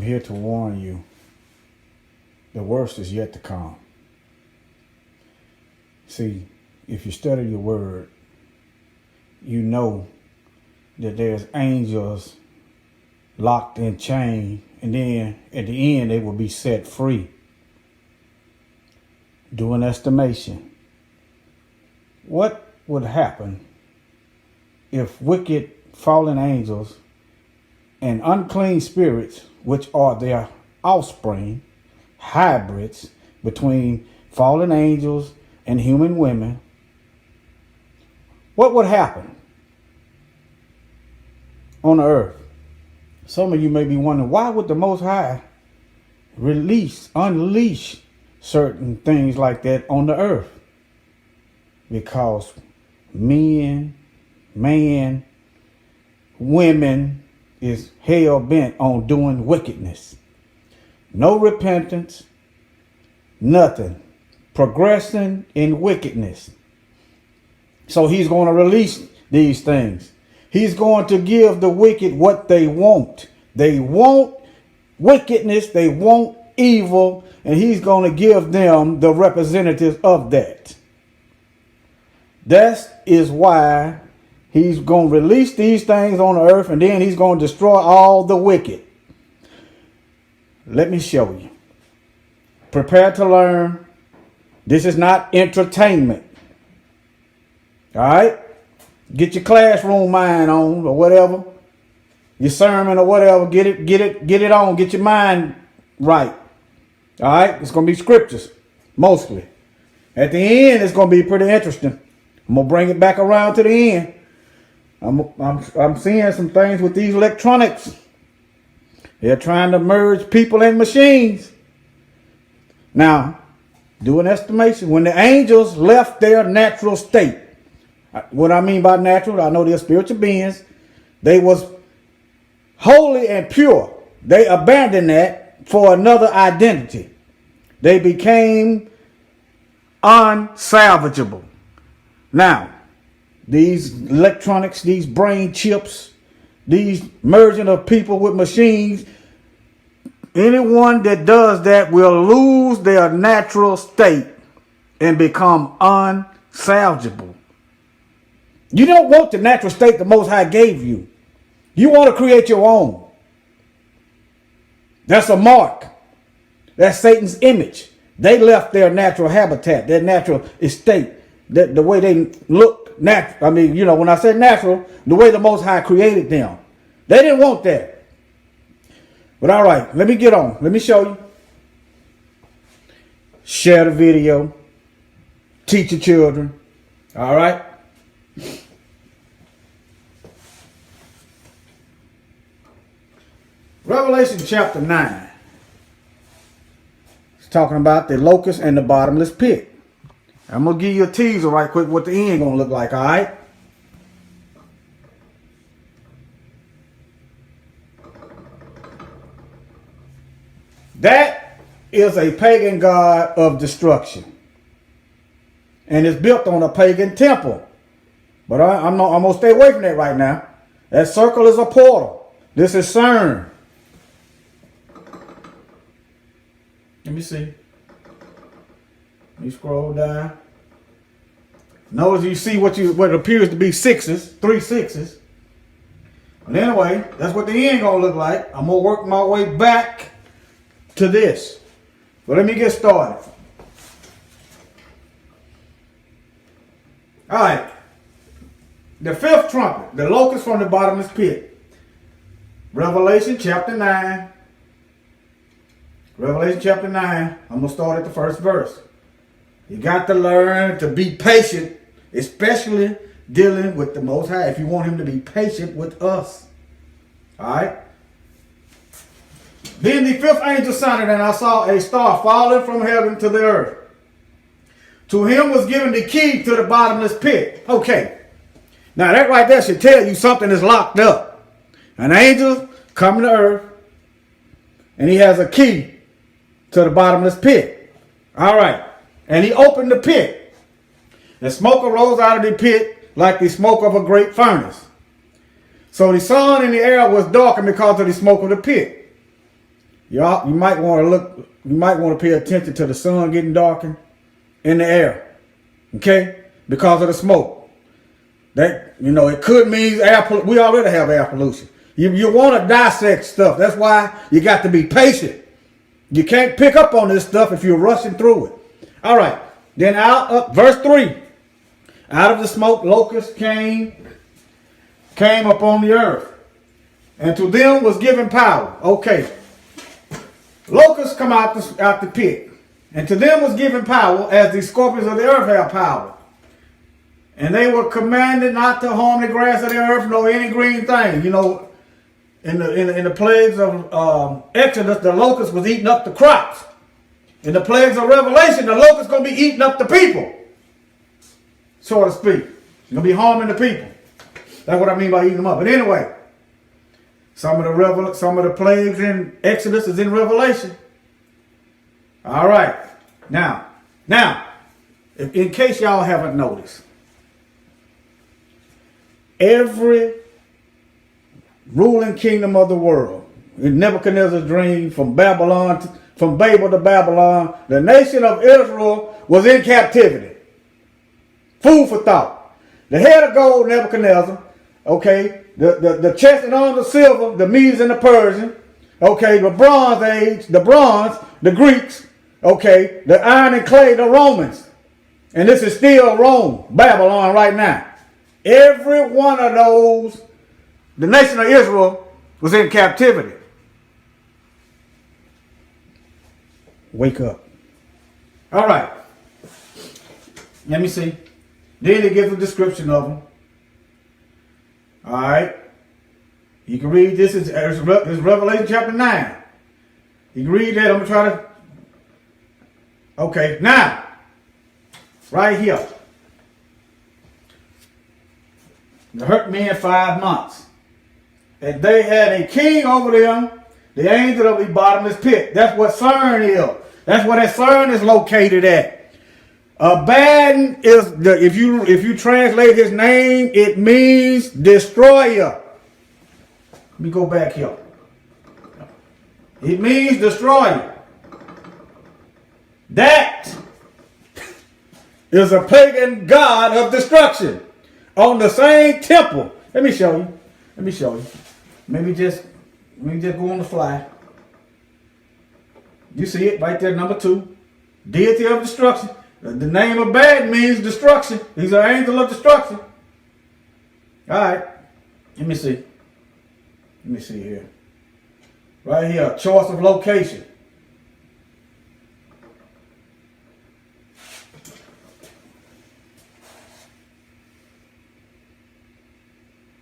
here to warn you. The worst is yet to come. See, if you study your word, you know that there's angels locked in chain, and then at the end they will be set free. Do an estimation. What would happen if wicked fallen angels and unclean spirits, which are their offspring, hybrids between fallen angels and human women, what would happen on the earth? Some of you may be wondering, why would the Most High unleash certain things like that on the earth? Because man, women is hell bent on doing wickedness. No repentance, nothing. Progressing in wickedness. So he's going to release these things. He's going to give the wicked what they want. They want wickedness, they want evil, and he's going to give them the representatives of that. That is why he's going to release these things on the earth, and then he's going to destroy all the wicked. Let me show you. Prepare to learn. This is not entertainment. All right? Get your classroom mind on, or whatever. Your sermon or whatever. Get it on. Get your mind right. All right? It's going to be scriptures, mostly. At the end, it's going to be pretty interesting. I'm going to bring it back around to the end. I'm seeing some things with these electronics. They're trying to merge people and machines. Now, do an estimation. When the angels left their natural state, what I mean by natural, I know they're spiritual beings. They was holy and pure. They abandoned that for another identity. They became unsalvageable. Now, these electronics, these brain chips, these merging of people with machines, anyone that does that will lose their natural state and become unsalvageable. You don't want the natural state the Most High gave you. You want to create your own. That's a mark. That's Satan's image. They left their natural habitat, their natural estate, the way they look natural. I mean, when I say natural, the way the Most High created them. They didn't want that. But all right, let me get on. Let me show you. Share the video. Teach your children. All right. Revelation chapter 9. It's talking about the locust and the bottomless pit. I'm going to give you a teaser right quick what the end going to look like, all right? That is a pagan god of destruction. And it's built on a pagan temple. But I'm going to stay away from that right now. That circle is a portal. This is CERN. Let me see. Let me scroll down. Notice you see what appears to be sixes, 3 6s. But anyway, that's what the end gonna look like. I'm gonna work my way back to this. But let me get started. All right. The fifth trumpet, the locust from the bottomless pit. Revelation chapter 9. Revelation chapter 9. I'm going to start at the first verse. You got to learn to be patient, especially dealing with the Most High, if you want him to be patient with us. All right. Then the fifth angel sounded, and I saw a star falling from heaven to the earth. To him was given the key to the bottomless pit. Okay. Now that right there should tell you something is locked up. An angel coming to earth, and he has a key to the bottomless pit. All right. And he opened the pit. The smoke arose out of the pit like the smoke of a great furnace. So the sun in the air was darkened because of the smoke of the pit. You might want to look. You might want to pay attention to the sun getting darkened in the air. Okay, because of the smoke. That it could mean air. We already have air pollution. You want to dissect stuff. That's why you got to be patient. You can't pick up on this stuff if you're rushing through it. All right. Then verse 3. Out of the smoke, locusts came upon the earth, and to them was given power. Okay. Locusts come out the pit, and to them was given power, as the scorpions of the earth have power. And they were commanded not to harm the grass of the earth, nor any green thing. In the plagues of Exodus, the locust was eating up the crops. In the plagues of Revelation, the locust going to be eating up the people, so to speak. It's going to be harming the people. That's what I mean by eating them up. But anyway, some of the plagues in Exodus is in Revelation. All right. Now, in case y'all haven't noticed, every ruling kingdom of the world, in Nebuchadnezzar's dream, from Babel to Babylon, the nation of Israel was in captivity. Food for thought. The head of gold, Nebuchadnezzar. Okay, the chest and arms of silver, the Medes and the Persians. Okay, the Bronze Age, the Greeks. Okay, the iron and clay, the Romans. And this is still Rome, Babylon right now. Every one of those, the nation of Israel was in captivity. Wake up. All right. Let me see. Then it gives a description of them. All right. You can read this. It's Revelation chapter 9. You can read that. I'm going to try to. Okay. Now, right here. The hurt men 5 months. And they had a king over them, the angel of the bottomless pit. That's what CERN is. That's where that CERN is located at. Abaddon is if you translate his name, it means destroyer. Let me go back here. It means destroyer. That is a pagan god of destruction on the same temple. Let me show you. Maybe just go on the fly. You see it right there, number 2. Deity of destruction. The name of bad means destruction. He's an angel of destruction. All right. Let me see here. Right here, choice of location.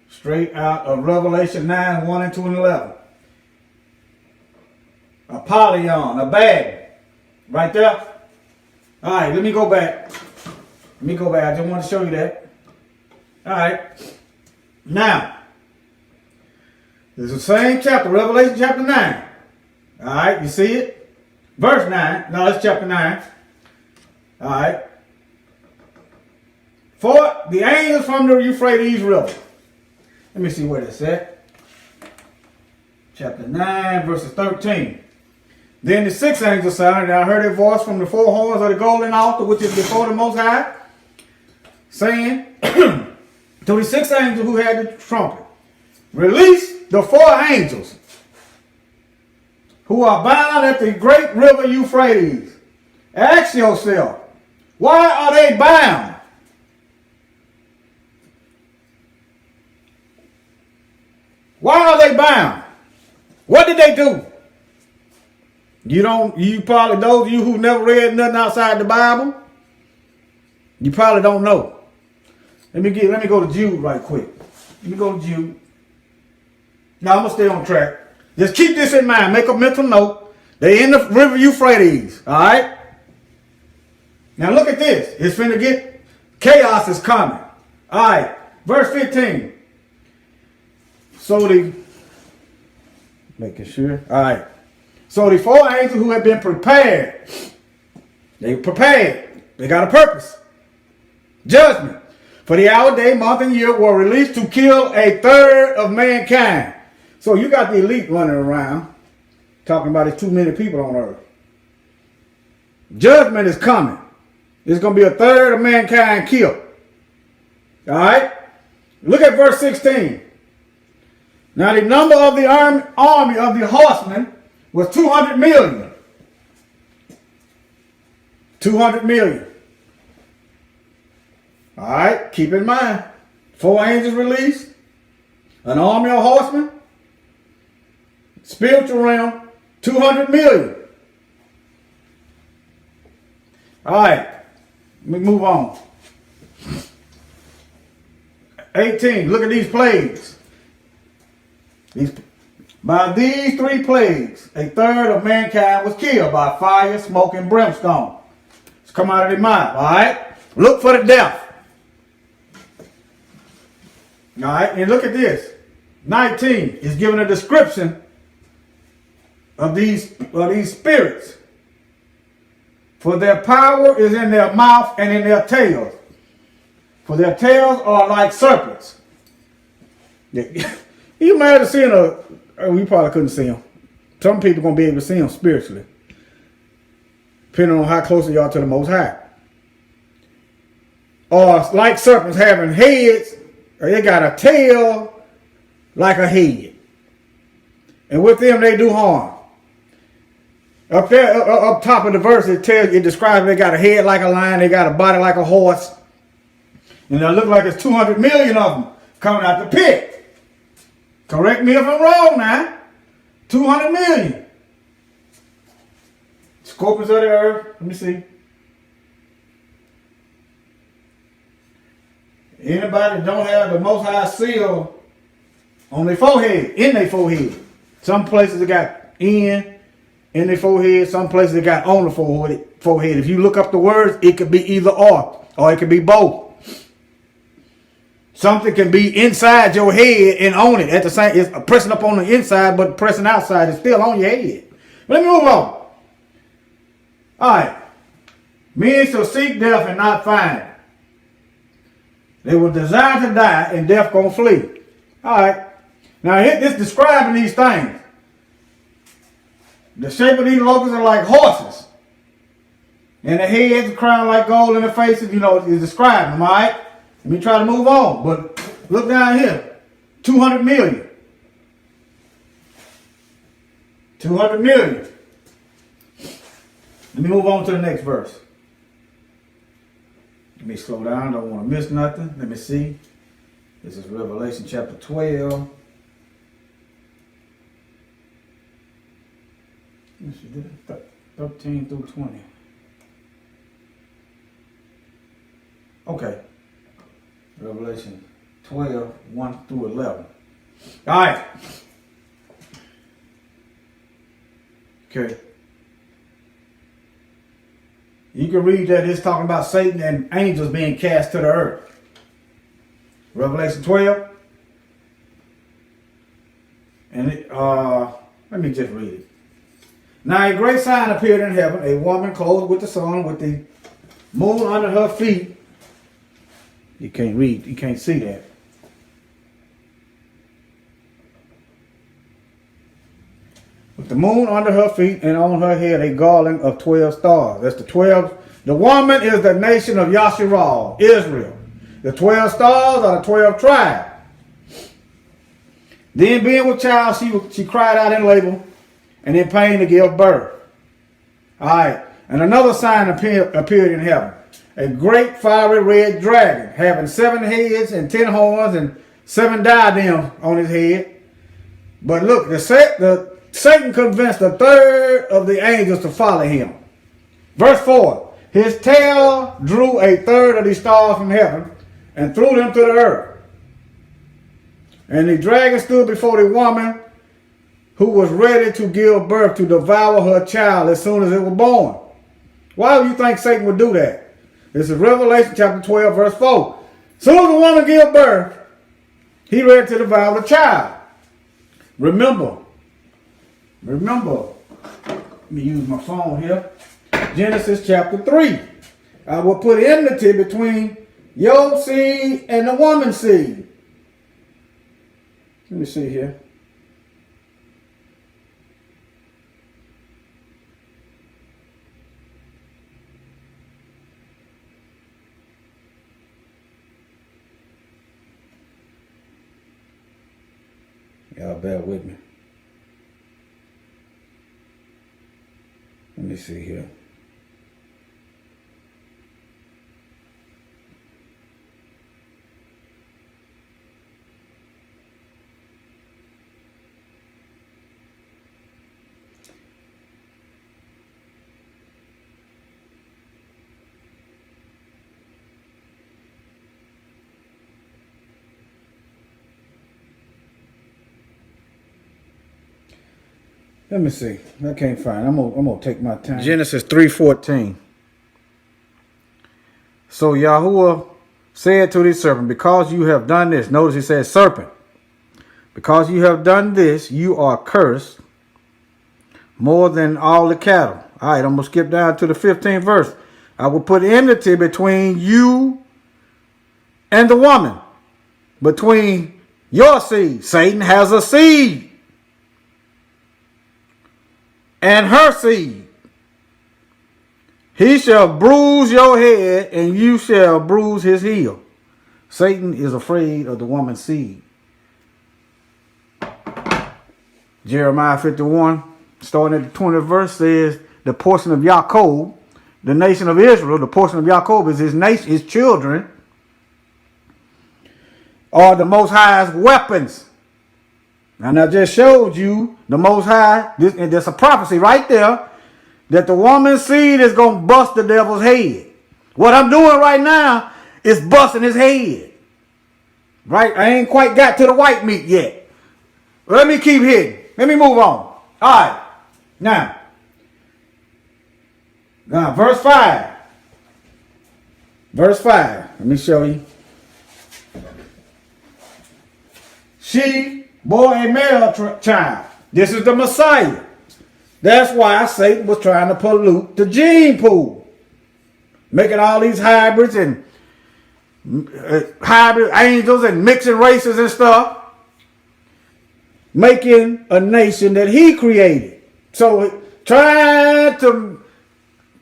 Straight out of Revelation 9, 1 and 2 and 11. Apollyon, Abaddon. Right there. All right, let me go back. I just want to show you that. All right. Now, it's the same chapter, Revelation chapter 9. All right, you see it? Verse 9. No, it's chapter 9. All right. For the angels from the Euphrates River. Let me see where that's at. Chapter 9, verses 13. Then the 6th angel sounded, and I heard a voice from the 4 horns of the golden altar, which is before the Most High, saying to the 6th angel who had the trumpet, release the 4 angels who are bound at the great river Euphrates. Ask yourself, why are they bound? Why are they bound? What did they do? You probably, those of you who never read nothing outside the Bible, you probably don't know. Let me go to Jude right quick. Let me go to Jude. Now I'm gonna stay on track. Just keep this in mind. Make a mental note. They're in the river Euphrates. All right. Now look at this. It's finna get chaos is coming. All right. Verse 15. Making sure. All right. So the 4 angels who have been prepared, they prepared. They got a purpose. Judgment. For the hour, day, month, and year were released to kill 1/3 of mankind. So you got the elite running around Talking about it's too many people on earth. Judgment is coming. There's going to be a third of mankind killed. All right? Look at verse 16. Now the number of the army of the horsemen was 200 million. 200 million. All right? Keep in mind. 4 angels released. An army of horsemen. Spiritual realm. 200 million. All right. Let me move on. 18. Look at these plagues. By these 3 plagues, a third of mankind was killed by fire, smoke, and brimstone. It's come out of their mouth. All right. Look for the death. All right. And look at this. 19 is giving a description of these spirits. For their power is in their mouth and in their tails. For their tails are like serpents. You might have seen we probably couldn't see them. Some people going to be able to see them spiritually. Depending on how close you are to the Most High. Or like serpents having heads, or they got a tail like a head. And with them they do harm. Up there, up top of the verse, it describes they got a head like a lion, they got a body like a horse. And it looks like it's 200 million of them coming out the pit. Correct me if I'm wrong now. 200 million. Scorpions of the earth. Let me see. Anybody that don't have the Most High seal on their forehead, in their forehead. Some places they got in their forehead. Some places they got on the forehead. If you look up the words, it could be either or it could be both. Something can be inside your head and on it at the same. It's pressing up on the inside, but pressing outside is still on your head. Let me move on. All right. Men shall seek death and not find it. They will desire to die, and death gonna flee. All right. Now, it's describing these things. The shape of these locusts are like horses. And the heads, the crown like gold, and the faces, is describing them, all right? Let me try to move on. But look down here. 200 million. 200 million. Let me move on to the next verse. Let me slow down. Don't want to miss nothing. Let me see. This is Revelation chapter 12. Let's see, 13 through 20. Okay. Revelation 12, 1 through 11. All right. Okay. You can read that it's talking about Satan and angels being cast to the earth. Revelation 12. And let me just read it. Now a great sign appeared in heaven, a woman clothed with the sun, with the moon under her feet. You can't read, you can't see that. With the moon under her feet and on her head a garland of 12 stars. That's the 12. The woman is the nation of Yasharal, Israel. The 12 stars are the 12 tribes. Then being with child, she cried out in labor and in pain to give birth. All right. And another sign appeared in heaven. A great fiery red dragon, having 7 heads and 10 horns and 7 diadems on his head. But look, Satan convinced a third of the angels to follow him. Verse 4. His tail drew a third of the stars from heaven and threw them to the earth. And the dragon stood before the woman who was ready to give birth to devour her child as soon as it was born. Why do you think Satan would do that? This is Revelation chapter 12, verse 4. As soon as the woman gave birth, he ready to devour the child. Remember, let me use my phone here. Genesis chapter 3. I will put enmity between your seed and the woman's seed. Let me see here. Y'all bear with me. Let me see here. Let me see. I can't find. I'm gonna take my time. Genesis 3:14. So Yahuwah said to the serpent, because you have done this. Notice he says, serpent. Because you have done this, you are cursed more than all the cattle. All right, I'm gonna skip down to the 15th verse. I will put enmity between you and the woman, between your seed. Satan has a seed. And her seed. He shall bruise your head, and you shall bruise his heel. Satan is afraid of the woman's seed. Jeremiah 51, starting at the 20th verse, says, the portion of Yaakov, the nation of Israel, the portion of Yaakov is his nation, his children, are the Most High's weapons. And I just showed you the Most High, and there's a prophecy right there, that the woman's seed is going to bust the devil's head. What I'm doing right now is busting his head. Right? I ain't quite got to the white meat yet. But let me keep hitting. Let me move on. All right. Now, verse 5. Verse 5. Let me show you. She bore a male child. This is the Messiah. That's why Satan was trying to pollute the gene pool. Making all these hybrids and hybrid angels and mixing races and stuff. Making a nation that he created. So trying to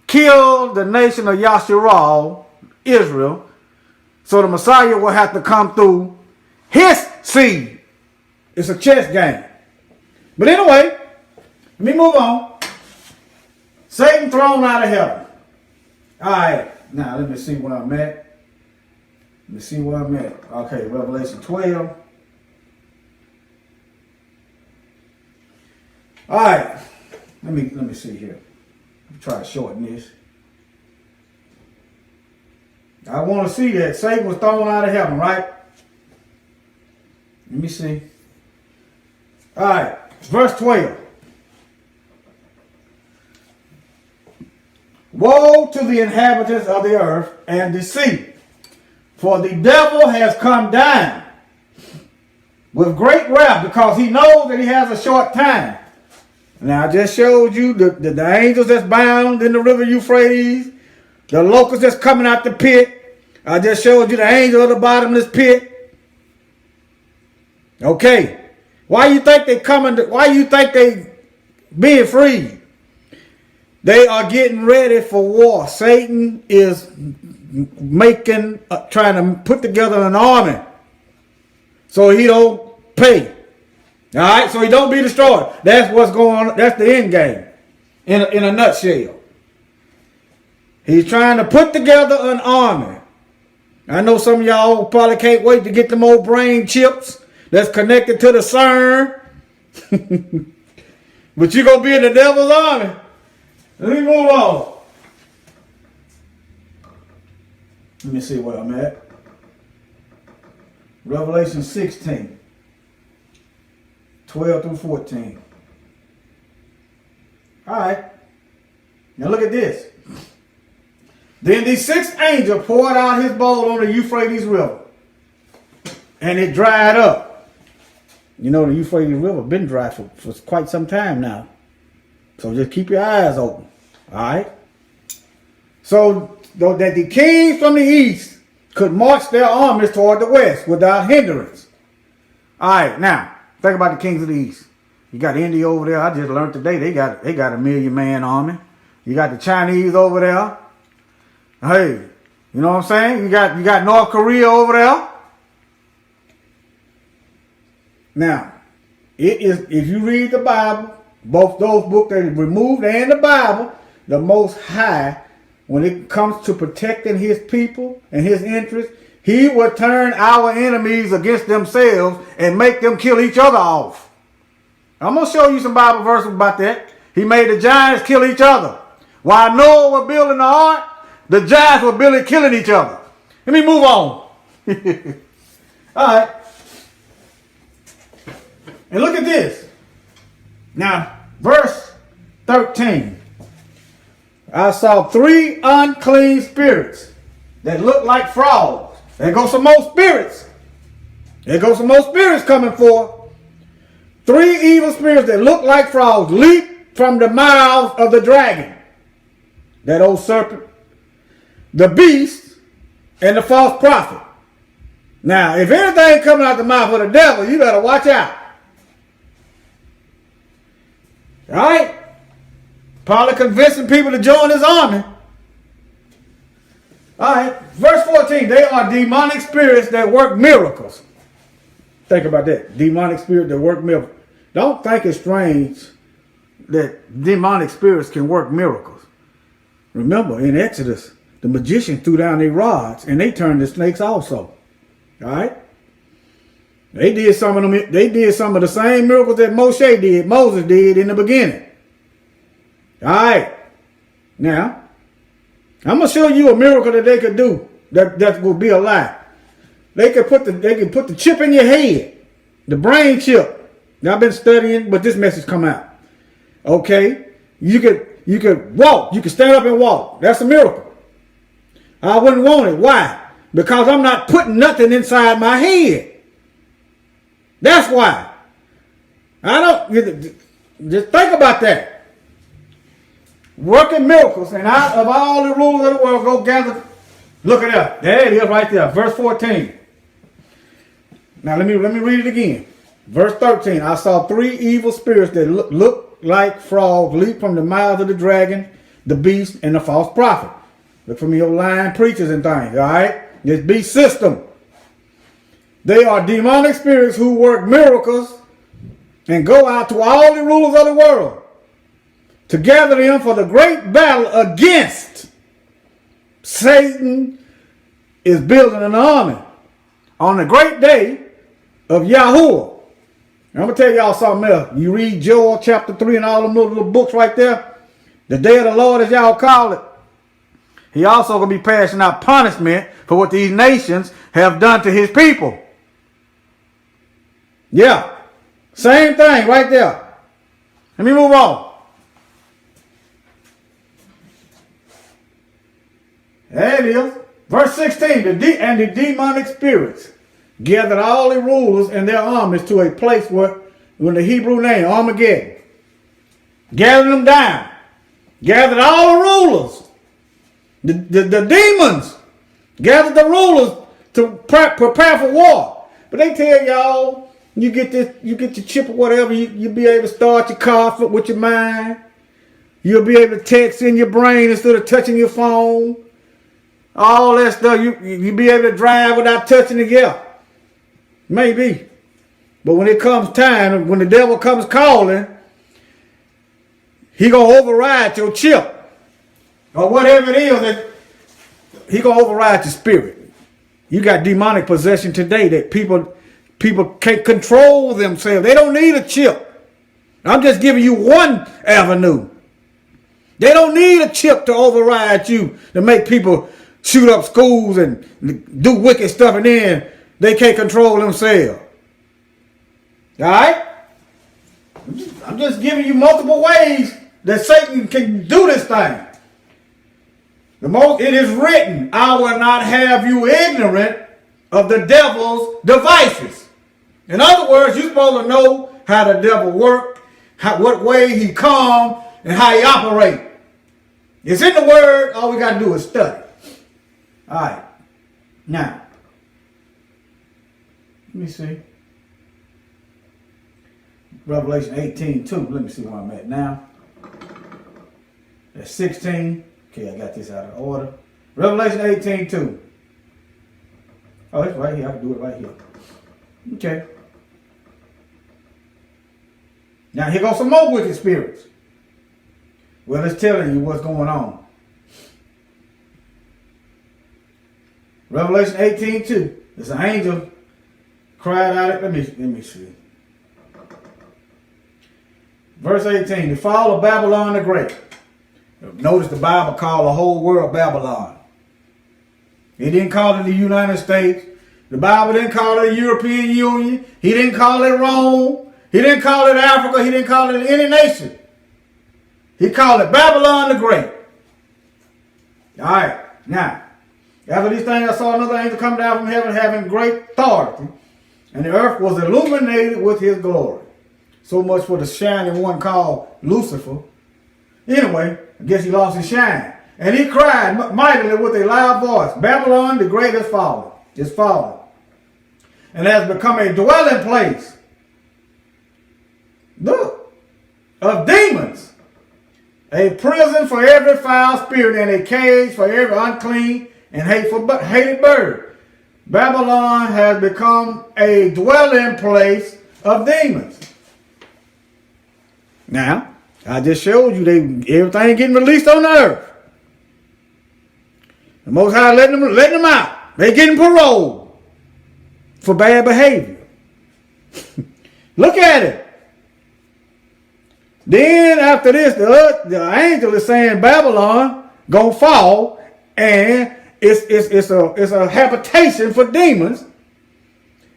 kill the nation of Yasharal, Israel. So the Messiah will have to come through his seed. It's a chess game. But anyway, let me move on. Satan thrown out of heaven. All right. Now, let me see where I'm at. Let me see where I'm at. Okay, Revelation 12. All right. Let me see here. Let me try to shorten this. I want to see that Satan was thrown out of heaven, right? Let me see. All right. Verse 12. Woe to the inhabitants of the earth and the sea, for the devil has come down with great wrath, because he knows that he has a short time. Now, I just showed you the angels that's bound in the river Euphrates, the locusts that's coming out the pit. I just showed you the angel at the bottom of this pit. Okay. Why you think they coming? Why you think they being freed? They are getting ready for war. Satan is trying to put together an army so he don't pay. All right, so he don't be destroyed. That's what's going on. That's the end game in a nutshell. He's trying to put together an army. I know some of y'all probably can't wait to get them old brain chips that's connected to the CERN. But you're going to be in the devil's army. Let me move on. Let me see where I'm at. Revelation 16. 12 through 14. All right. Now look at this. Then the sixth angel poured out his bowl on the Euphrates River, and it dried up. You know, the Euphrates River been dry for quite some time now. So just keep your eyes open. All right. So that the kings from the east could march their armies toward the west without hindrance. All right. Now, think about the kings of the east. You got India over there. I just learned today they got a 1,000,000-man army. You got the Chinese over there. Hey, you know what I'm saying? You got North Korea over there. Now, It is, if you read the Bible, both those books that are removed and the Bible, the Most High, when it comes to protecting his people and his interests, he will turn our enemies against themselves and make them kill each other off. I'm going to show you some Bible verses about that. He made the giants kill each other. While Noah was building the ark, the giants were killing each other. Let me move on. All right. And look at this. Now, verse 13. I saw 3 unclean spirits that looked like frogs. There go some more spirits. There go some more spirits coming forth. 3 evil spirits that look like frogs leap from the mouths of the dragon, that old serpent, the beast, and the false prophet. Now, if anything coming out the mouth of the devil, you better watch out. All right? Probably convincing people to join his army. All right. Verse 14. They are demonic spirits that work miracles. Think about that. Demonic spirits that work miracles. Don't think it's strange that demonic spirits can work miracles. Remember, in Exodus, the magicians threw down their rods and they turned to snakes also. All right? They did some of the same miracles that Moses did in the beginning. All right. Now, I'm gonna show you a miracle that they could do that will be a lie. They can put the chip in your head, the brain chip. Now, I've been studying, but this message come out. Okay, you could walk. You can stand up and walk. That's a miracle. I wouldn't want it. Why? Because I'm not putting nothing inside my head. That's why. Just think about that. Working miracles, and out of all the rulers of the world, go gather. Look it up. There it is right there. Verse 14. Now let me read it again. Verse 13. I saw 3 evil spirits that look like frogs leap from the mouth of the dragon, the beast, and the false prophet. Look for me, your lying preachers and things. All right? This beast system. They are demonic spirits who work miracles and go out to all the rulers of the world to gather them for the great battle against Satan. Is building an army on the great day of Yahuwah. I'm going to tell y'all something else. You read Joel chapter 3 and all them little books right there. The day of the Lord, as y'all call it. He also going to be passing out punishment for what these nations have done to his people. Yeah. Same thing right there. Let me move on. There it is. Verse 16. And the demonic spirits gathered all the rulers and their armies to a place with the Hebrew name, Armageddon. Gathered them down. Gathered all the rulers. The demons gathered the rulers to prepare for war. But they tell y'all, you get your chip or whatever, you'll be able to start your car with your mind. You'll be able to text in your brain instead of touching your phone. All that stuff, you'll be able to drive without touching it, yeah. Maybe. But when it comes time, when the devil comes calling, he going to override your chip. Or whatever it is, that he going to override your spirit. You got demonic possession today that people can't control themselves. They don't need a chip. I'm just giving you one avenue. They don't need a chip to override you, to make people shoot up schools and do wicked stuff, and then they can't control themselves. All right? I'm just giving you multiple ways that Satan can do this thing. It is written, I will not have you ignorant of the devil's devices. In other words, you're supposed to know how the devil works, what way he comes, and how he operates. It's in the word. All we got to do is study. All right. Now, let me see. Revelation 18:2. Let me see where I'm at now. That's 16. Okay, I got this out of order. Revelation 18:2. Oh, it's right here. I can do it right here. Okay. Now here goes some more wicked spirits. Well, it's telling you what's going on. Revelation 18:2. There's an angel cried out. Let me see. Verse 18. The fall of Babylon the Great. Notice the Bible called the whole world Babylon. He didn't call it the United States. The Bible didn't call it the European Union. He didn't call it Rome. He didn't call it Africa. He didn't call it any nation. He called it Babylon the Great. All right. Now, after these things, I saw another angel come down from heaven having great authority, and the earth was illuminated with his glory. So much for the shining one called Lucifer. Anyway, I guess he lost his shine. And he cried mightily with a loud voice, Babylon the Great is fallen, and has become a dwelling place, look, of demons, a prison for every foul spirit, and a cage for every unclean and hated bird. Babylon has become a dwelling place of demons. Now, I just showed you everything getting released on the earth. The Most High letting them out. They getting parole for bad behavior. Look at it. Then after this, the angel is saying Babylon gonna fall, and it's a habitation for demons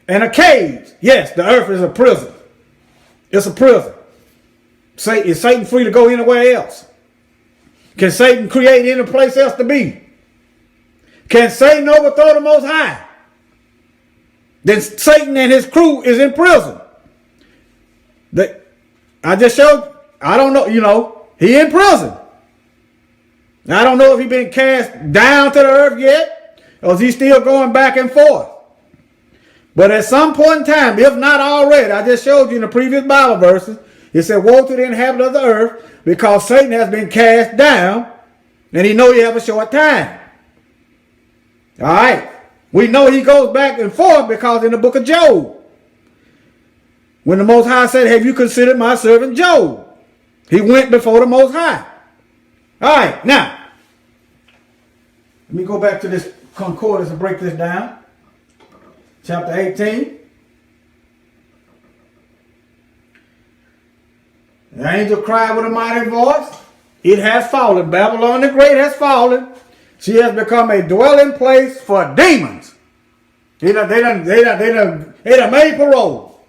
and a cage. Yes, the earth is a prison. It's a prison. Is Satan free to go anywhere else? Can Satan create any place else to be? Can Satan overthrow the Most High? Then Satan and his crew is in prison. I just showed, I don't know, he in prison. Now, I don't know if he been cast down to the earth yet, or is he still going back and forth. But at some point in time, if not already, I just showed you in the previous Bible verses, it said, woe to the inhabitants of the earth, because Satan has been cast down, and he know you have a short time. All right. We know he goes back and forth because in the book of Job, when the Most High said, have you considered my servant Job? He went before the Most High. All right. Now, let me go back to this concordance and break this down. Chapter 18. The angel cried with a mighty voice. It has fallen. Babylon the Great has fallen. She has become a dwelling place for demons. They done made parole.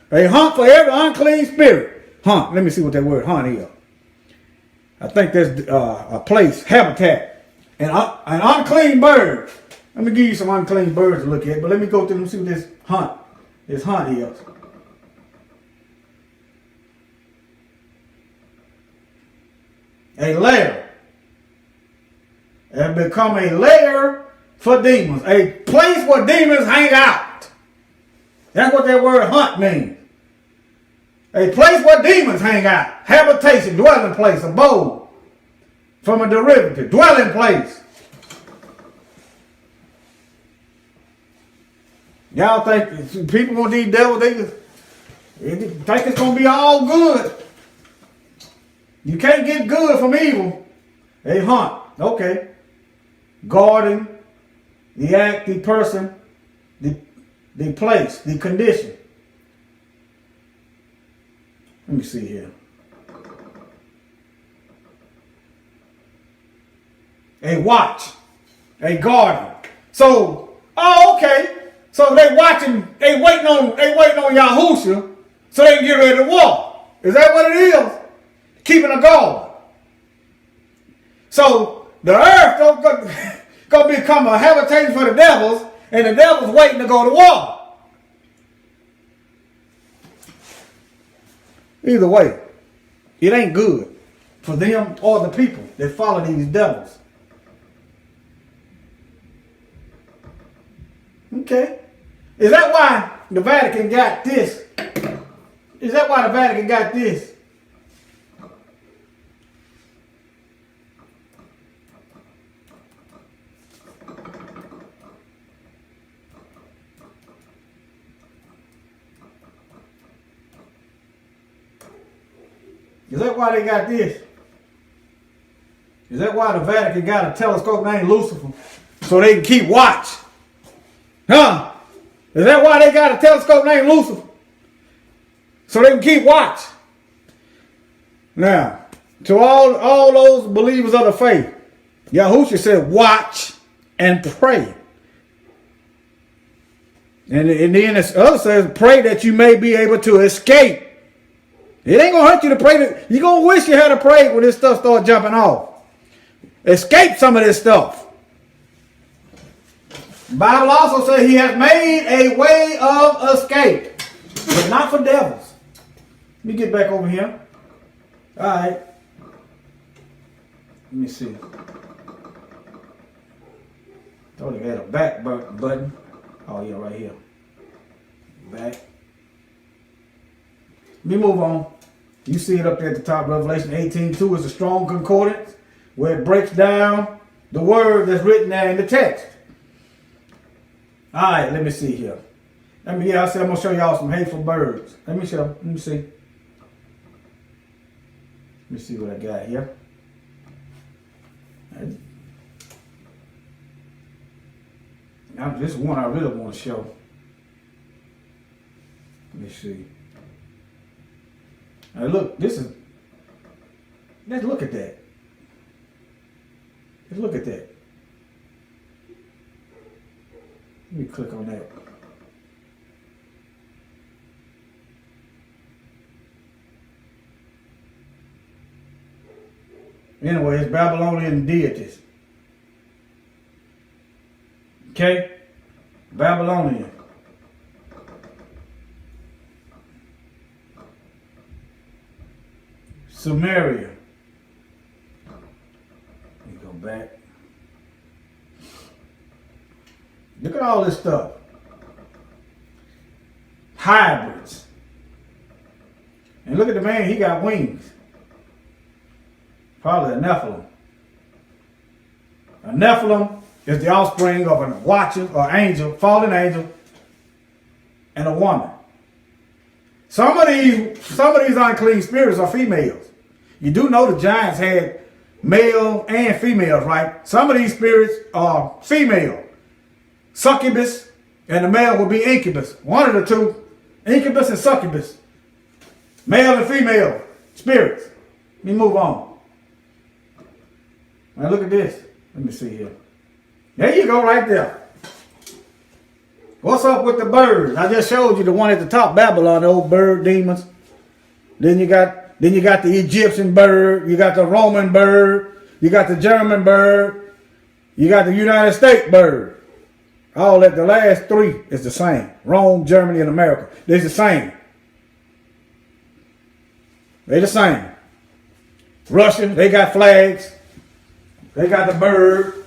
They hunt for every unclean spirit. Hunt. Let me see what that word hunt is. I think there's a place, habitat, and an unclean bird. Let me give you some unclean birds to look at, but let me go through them and see what this hunt is. A lair. And become a lair for demons. A place where demons hang out. That's what that word hunt means. A place where demons hang out. Habitation, dwelling place, abode. From a derivative, dwelling place. Y'all think people want these devils, they think it's going to be all good. You can't get good from evil. They hunt. Okay. Guarding the act, the person, the place, the condition. Let me see here. A watch. A guardian. So, okay. So they waiting on Yahusha so they can get ready to walk. Is that what it is? Keeping a guard. So the earth gonna become a habitation for the devils, and the devils waiting to go to war. Either way, it ain't good for them or the people that follow these devils. Okay. Is that why the Vatican got this? Is that why the Vatican got this? Is that why they got this? Is that why the Vatican got a telescope named Lucifer? So they can keep watch? Huh? Is that why they got a telescope named Lucifer? So they can keep watch? Now, to all those believers of the faith, Yahushua said, watch and pray. And then this other says, pray that you may be able to escape. It ain't going to hurt you to pray. You're going to wish you had to pray when this stuff starts jumping off. Escape some of this stuff. The Bible also says he has made a way of escape, but not for devils. Let me get back over here. All right. Let me see. Thought it had a back button. Oh, yeah, right here. Back. Let me move on. You see it up there at the top. Revelation 18:2 is a strong concordance where it breaks down the word that's written there in the text. All right, let me see here. I said I'm going to show y'all some hateful birds. Let me see. Let me see what I got here. Now, this one I really want to show. Let me see. Now look, let's look at that. Let's look at that. Let me click on that. Anyway, it's Babylonian deities. Okay? Babylonian. Sumeria. Let me go back. Look at all this stuff. Hybrids. And look at the man, he got wings. Probably a Nephilim. A Nephilim is the offspring of a watcher or angel, fallen angel, and a woman. Some of these unclean spirits are females. You do know the giants had male and females, right? Some of these spirits are female. Succubus, and the male will be incubus. One of the two, incubus and succubus. Male and female spirits. Let me move on. Now look at this. Let me see here. There you go right there. What's up with the birds? I just showed you the one at the top, Babylon, the old bird demons. Then you got the Egyptian bird, you got the Roman bird, you got the German bird, you got the United States bird. All that, the last three is the same. Rome, Germany, and America. They're the same. They're the same. Russia, they got flags. They got the bird.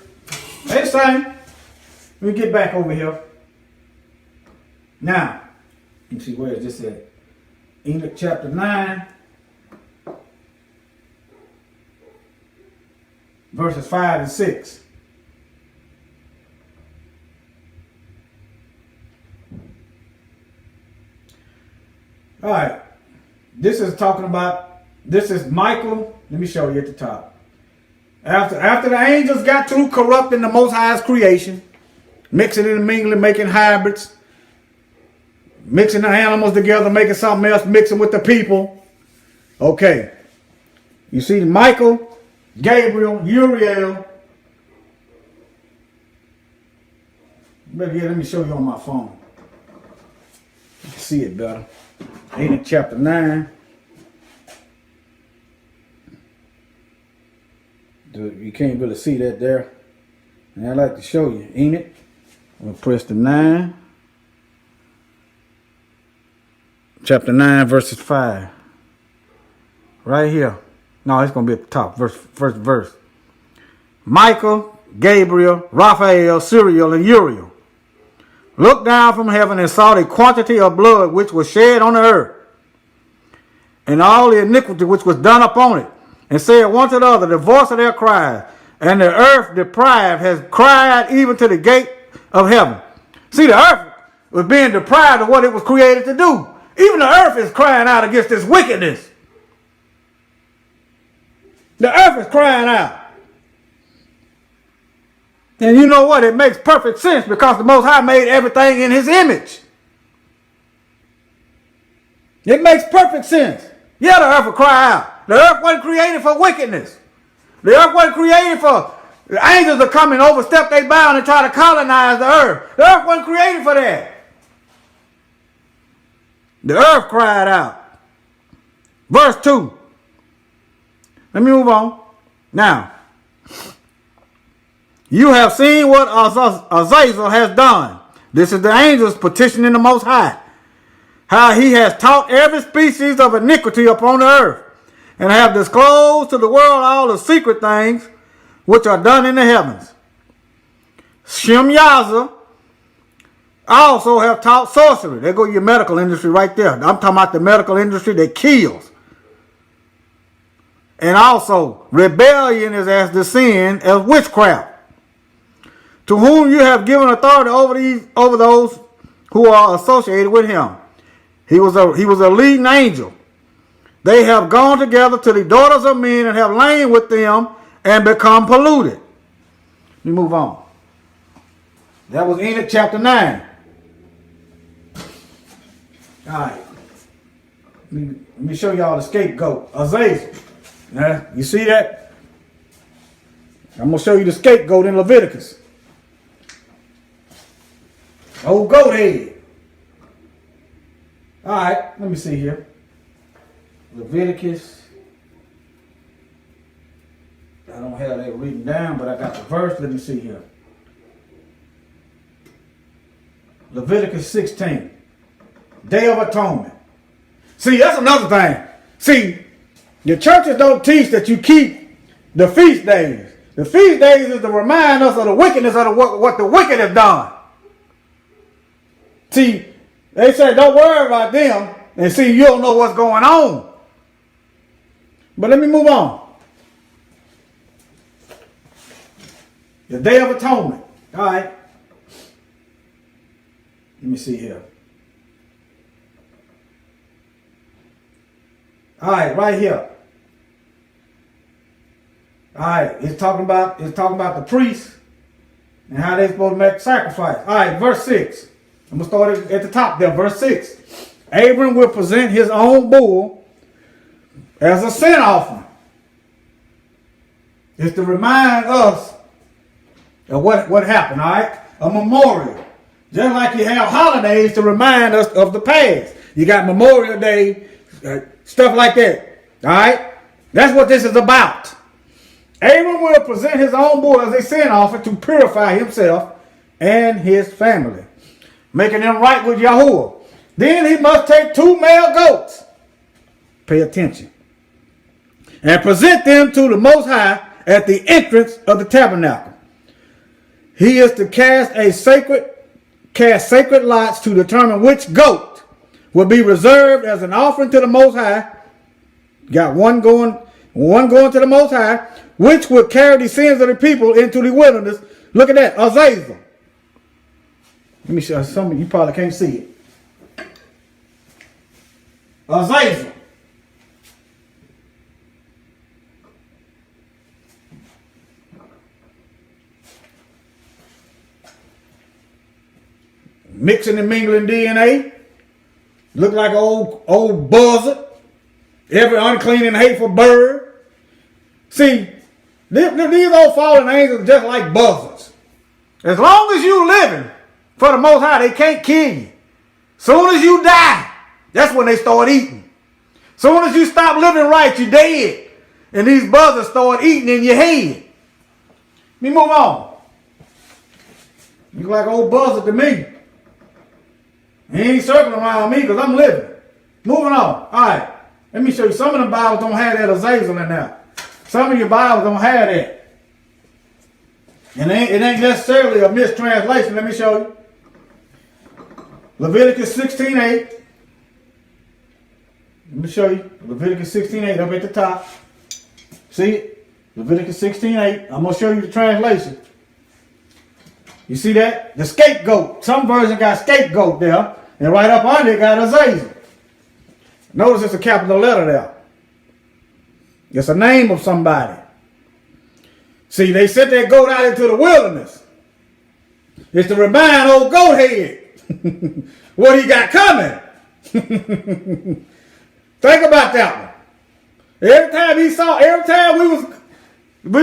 They're the same. Let me get back over here. Now, let me see, where is this at? Enoch chapter 9. Verses 5 and 6. All right, this is Michael. Let me show you at the top. After the angels got through corrupting the Most High's creation, mixing and mingling, making hybrids, mixing the animals together, making something else, mixing with the people. Okay, you see Michael, Gabriel, Uriel. Let me show you on my phone. You can see it better. Enoch chapter 9. You can't really see that there. And I'd like to show you. Enoch. I'm going to press the 9. Chapter 9, verses 5. Right here. No, it's going to be at the top. First verse. Michael, Gabriel, Raphael, Suriel, and Uriel looked down from heaven and saw the quantity of blood which was shed on the earth, and all the iniquity which was done upon it, and said one to the other the voice of their cries, and the earth deprived has cried even to the gate of heaven. See, the earth was being deprived of what it was created to do. Even the earth is crying out against this wickedness. The earth is crying out. And you know what? It makes perfect sense because the Most High made everything in his image. It makes perfect sense. Yeah, the earth will cry out. The earth wasn't created for wickedness. The earth wasn't created for the angels to come and overstep their bound and try to colonize the earth. The earth wasn't created for that. The earth cried out. Verse 2. Let me move on. Now, you have seen what Azazel has done. This is the angels petitioning the Most High. How he has taught every species of iniquity upon the earth, and have disclosed to the world all the secret things which are done in the heavens. Shem-Yaza also have taught sorcery. There go your medical industry right there. I'm talking about the medical industry that kills. And also, rebellion is as the sin as witchcraft. To whom you have given authority over those who are associated with him. He was a leading angel. They have gone together to the daughters of men and have lain with them and become polluted. Let me move on. That was Enoch chapter 9. All right. Let me show y'all the scapegoat, Azazel. Now, you see that? I'm going to show you the scapegoat in Leviticus. Old goat head. All right, let me see here. Leviticus. I don't have that written down, but I got the verse. Let me see here. Leviticus 16. Day of Atonement. See, that's another thing. See, the churches don't teach that you keep the feast days. The feast days is to remind us of the wickedness of what the wicked have done. See, they say don't worry about them, and see, you don't know what's going on. But let me move on. The Day of Atonement. All right. Let me see here. All right, right here. All right, it's talking about the priests and how they're supposed to make sacrifice. All right, verse 6. I'm going to start at the top there, verse 6. Abram will present his own bull as a sin offering. It's to remind us of what happened, all right? A memorial. Just like you have holidays to remind us of the past. You got Memorial Day, stuff like that, all right? That's what this is about. Abram will present his own bull as a sin offering to purify himself and his family, making them right with Yahuwah. Then he must take 2 male goats, pay attention, and present them to the Most High at the entrance of the tabernacle. He is to cast sacred lots to determine which goat will be reserved as an offering to the Most High. Got one going to the Most High, which will carry the sins of the people into the wilderness. Look at that, Azazel. Let me show you. Some of you probably can't see it. Azazel. Mixing and mingling DNA. Look like an old buzzard. Every unclean and hateful bird. See, these old fallen angels are just like buzzards. As long as you living for the Most High, they can't kill you. Soon as you die, that's when they start eating. Soon as you stop living right, you're dead. And these buzzards start eating in your head. Let me move on. You look like an old buzzard to me. He ain't circling around me because I'm living. Moving on. All right. Let me show you. Some of the Bibles don't have that Azazel in there. Some of your Bibles don't have that. And it ain't necessarily a mistranslation. Let me show you. Leviticus 16:8. Let me show you. Leviticus 16:8 up at the top. See it? Leviticus 16:8. I'm going to show you the translation. You see that? The scapegoat. Some version got scapegoat there. And right up under it got Azazel. Notice it's a capital letter there. It's a name of somebody. See, they sent that goat out into the wilderness. It's to remind old goat head what he got coming. Think about that one. Every time we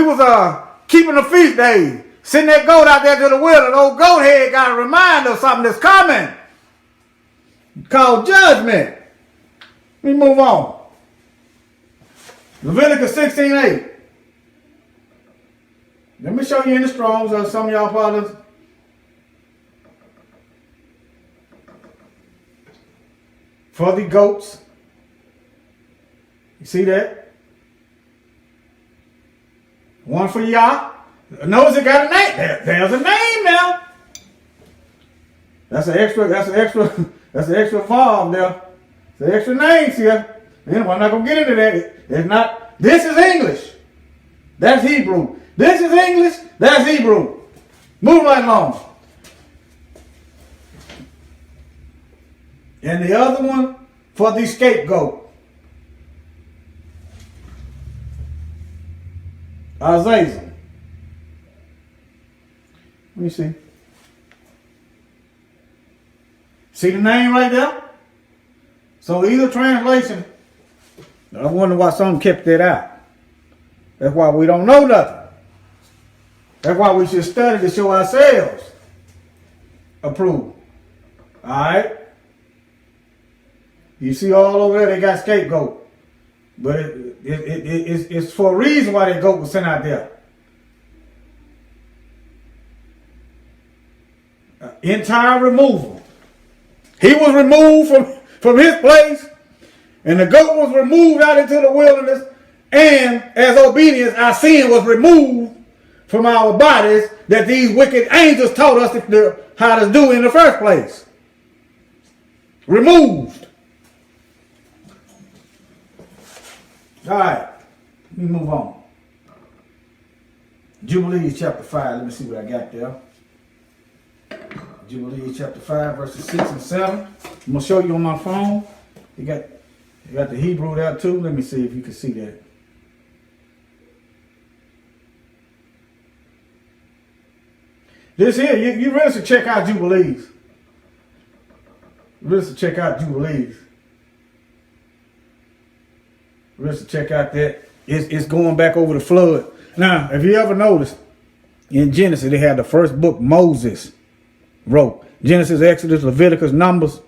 was keeping the feast days, sending that goat out there to the wilderness, old goat head got a reminder of something that's coming. Called judgment. Let me move on. Leviticus 16:8. Let me show you in the Strongs, some of y'all fathers. For the goats. You see that? One for Yah. Notice it got a name. There's a name now. That's an extra vav there. It's an extra names here. Anyway, I'm not gonna get into that. It's not. This is English. That's Hebrew. This is English. That's Hebrew. Move right along. And the other one for the scapegoat. Azazel. Let me see. See the name right there? So either translation, I wonder why some kept that out. That's why we don't know nothing. That's why we should study to show ourselves approved. Alright? You see all over there, they got scapegoat. But it's for a reason why that goat was sent out there. Entire removal. He was removed from his place, and the goat was removed out into the wilderness, and as obedience, our sin was removed from our bodies that these wicked angels taught us how to do in the first place. Removed. All right, let me move on. Jubilees chapter 5. Let me see what I got there. Jubilees chapter 5, verses 6 and 7. I'm going to show you on my phone. You got the Hebrew there too. Let me see if you can see that. This here, you really should check out Jubilees. You really should check out Jubilees. You really should check out that. It's going back over the flood. Now, if you ever noticed, in Genesis, they had the first book Moses wrote. Genesis, Exodus, Leviticus, Numbers,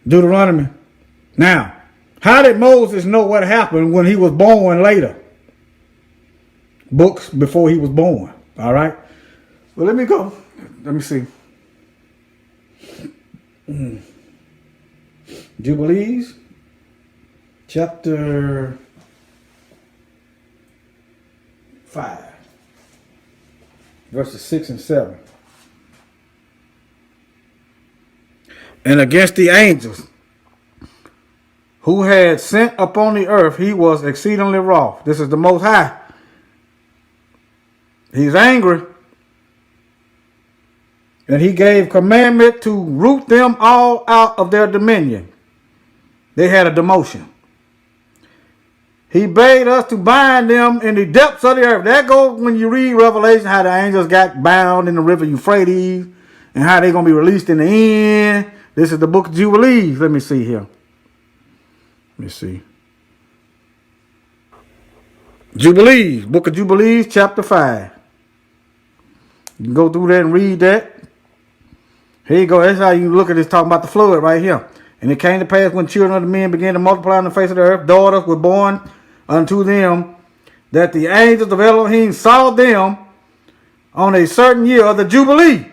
Deuteronomy. Now, how did Moses know what happened when he was born later? Books before he was born. All right. Well, let me go. Let me see. Jubilees, chapter 5, verses 6 and 7. And against the angels who had sent upon the earth, he was exceedingly wroth. This is the Most High. He's angry. And he gave commandment to root them all out of their dominion. They had a demotion. He bade us to bind them in the depths of the earth. That goes when you read Revelation, how the angels got bound in the river Euphrates and how they're going to be released in the end. This is the book of Jubilees. Let me see here. Let me see. Jubilees, book of Jubilees, chapter 5. You can go through that and read that. Here you go. That's how you look at this, talking about the flood right here. And it came to pass when children of the men began to multiply on the face of the earth, daughters were born unto them, that the angels of Elohim saw them on a certain year of the Jubilee.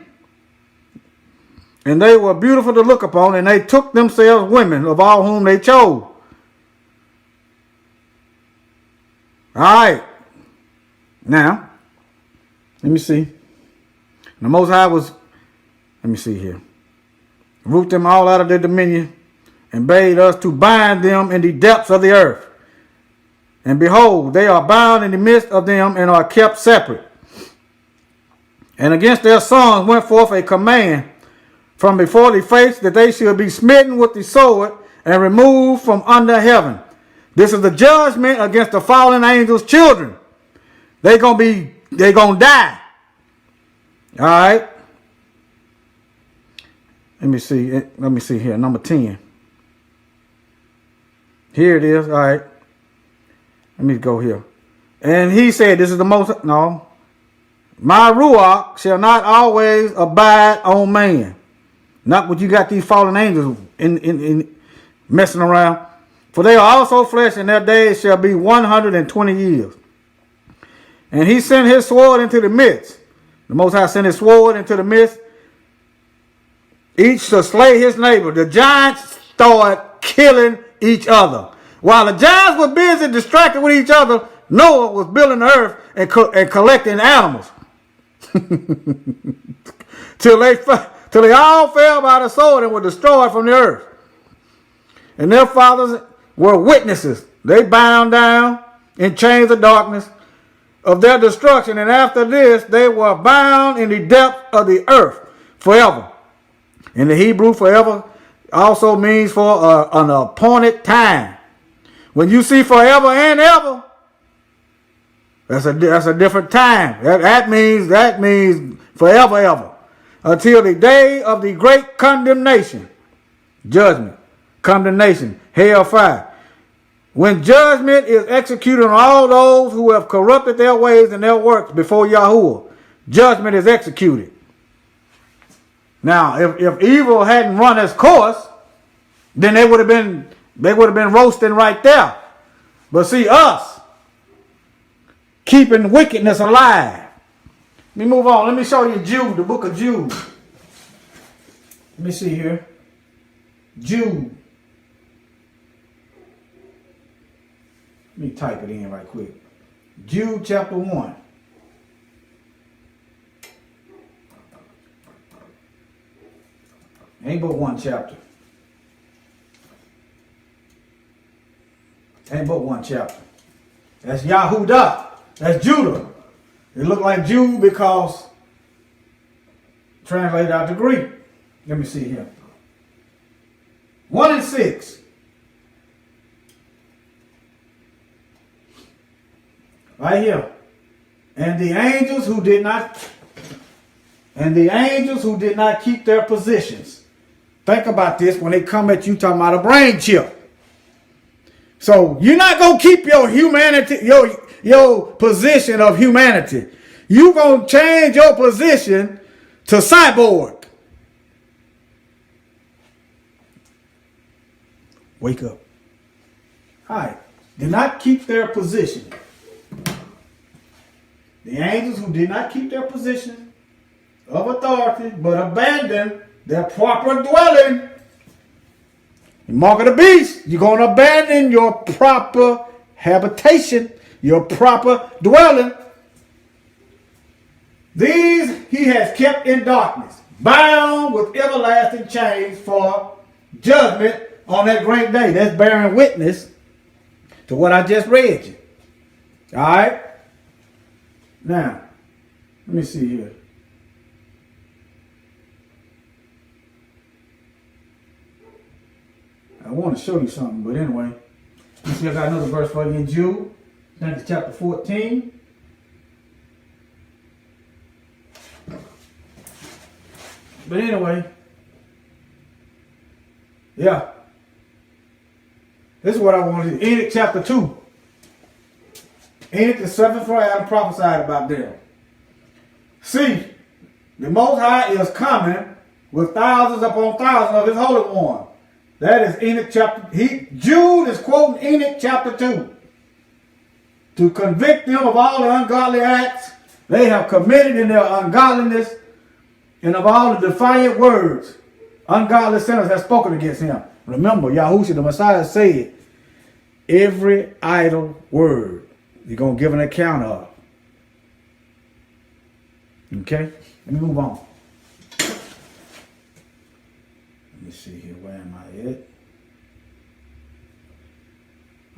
And they were beautiful to look upon, and they took themselves women of all whom they chose. All right. Now, let me see. The Most High was, let me see here. Root them all out of their dominion, and bade us to bind them in the depths of the earth. And behold, they are bound in the midst of them and are kept separate. And against their sons went forth a command from before the face that they should be smitten with the sword and removed from under heaven. This is the judgment against the fallen angels' children. They're gonna die. All right. Let me see. Let me see here. Number 10. Here it is. All right. Let me go here. And he said, this is the most, no. My ruach shall not always abide on man. Not when you got these fallen angels in messing around. For they are also flesh, and their days shall be 120 years. And he sent his sword into the midst. The Most High sent his sword into the midst. Each to slay his neighbor. The giants started killing each other. While the giants were busy distracted with each other, Noah was building the earth and collecting animals. till they all fell by the sword and were destroyed from the earth. And their fathers were witnesses. They bound down in chains of darkness of their destruction. And after this, they were bound in the depths of the earth forever. In the Hebrew, forever also means for an appointed time. When you see forever and ever, that's a different time. That means forever, ever. Until the day of the great condemnation. Judgment. Condemnation. Hell fire. When judgment is executed on all those who have corrupted their ways and their works before Yahuwah, judgment is executed. Now, if evil hadn't run its course, then they would have been roasting right there. But see, us keeping wickedness alive. Let me move on. Let me show you Jude, the book of Jude. Let me see here. Jude. Let me type it in right quick. Jude chapter 1. Ain't but one chapter. Ain't but one chapter. That's Yahudah. That's Judah. It looked like Jude because translated out to Greek. Let me see here. 1 and 6. Right here. And the angels who did not keep their positions. Think about this when they come at you talking about a brain chip. So you're not going to keep your humanity, your position of humanity. You're going to change your position to cyborg. Wake up. All right. Did not keep their position. The angels who did not keep their position of authority, but abandoned their proper dwelling. The mark of the beast, you're going to abandon your proper habitation, your proper dwelling. These he has kept in darkness, bound with everlasting chains for judgment on that great day. That's bearing witness to what I just read you. All right? Now, let me see here. I want to show you something, but anyway. You see I got another verse for you in Jude. I think it's chapter 14. But anyway. Yeah. This is what I want to do. Enoch chapter 2. Enoch the seventh from Adam prophesied about them. See, the Most High is coming with thousands upon thousands of his holy ones. That is Enoch chapter. Jude is quoting Enoch chapter 2 to convict them of all the ungodly acts they have committed in their ungodliness and of all the defiant words ungodly sinners have spoken against him. Remember, Yahushua the Messiah said, every idle word you're going to give an account of. Okay? Let me move on. Let me see here. Where am I at?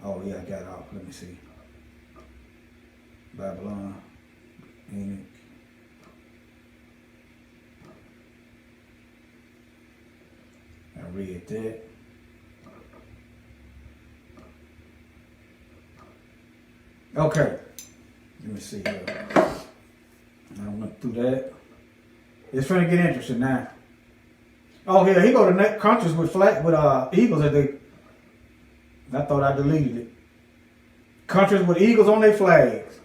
Oh, yeah, I got it off. Let me see. Babylon. Enoch. I read that. Okay. Let me see here. I went through that. It's trying to get interesting now. Oh, yeah, he go to countries with eagles that they. I thought I deleted it. Countries with eagles on their flags.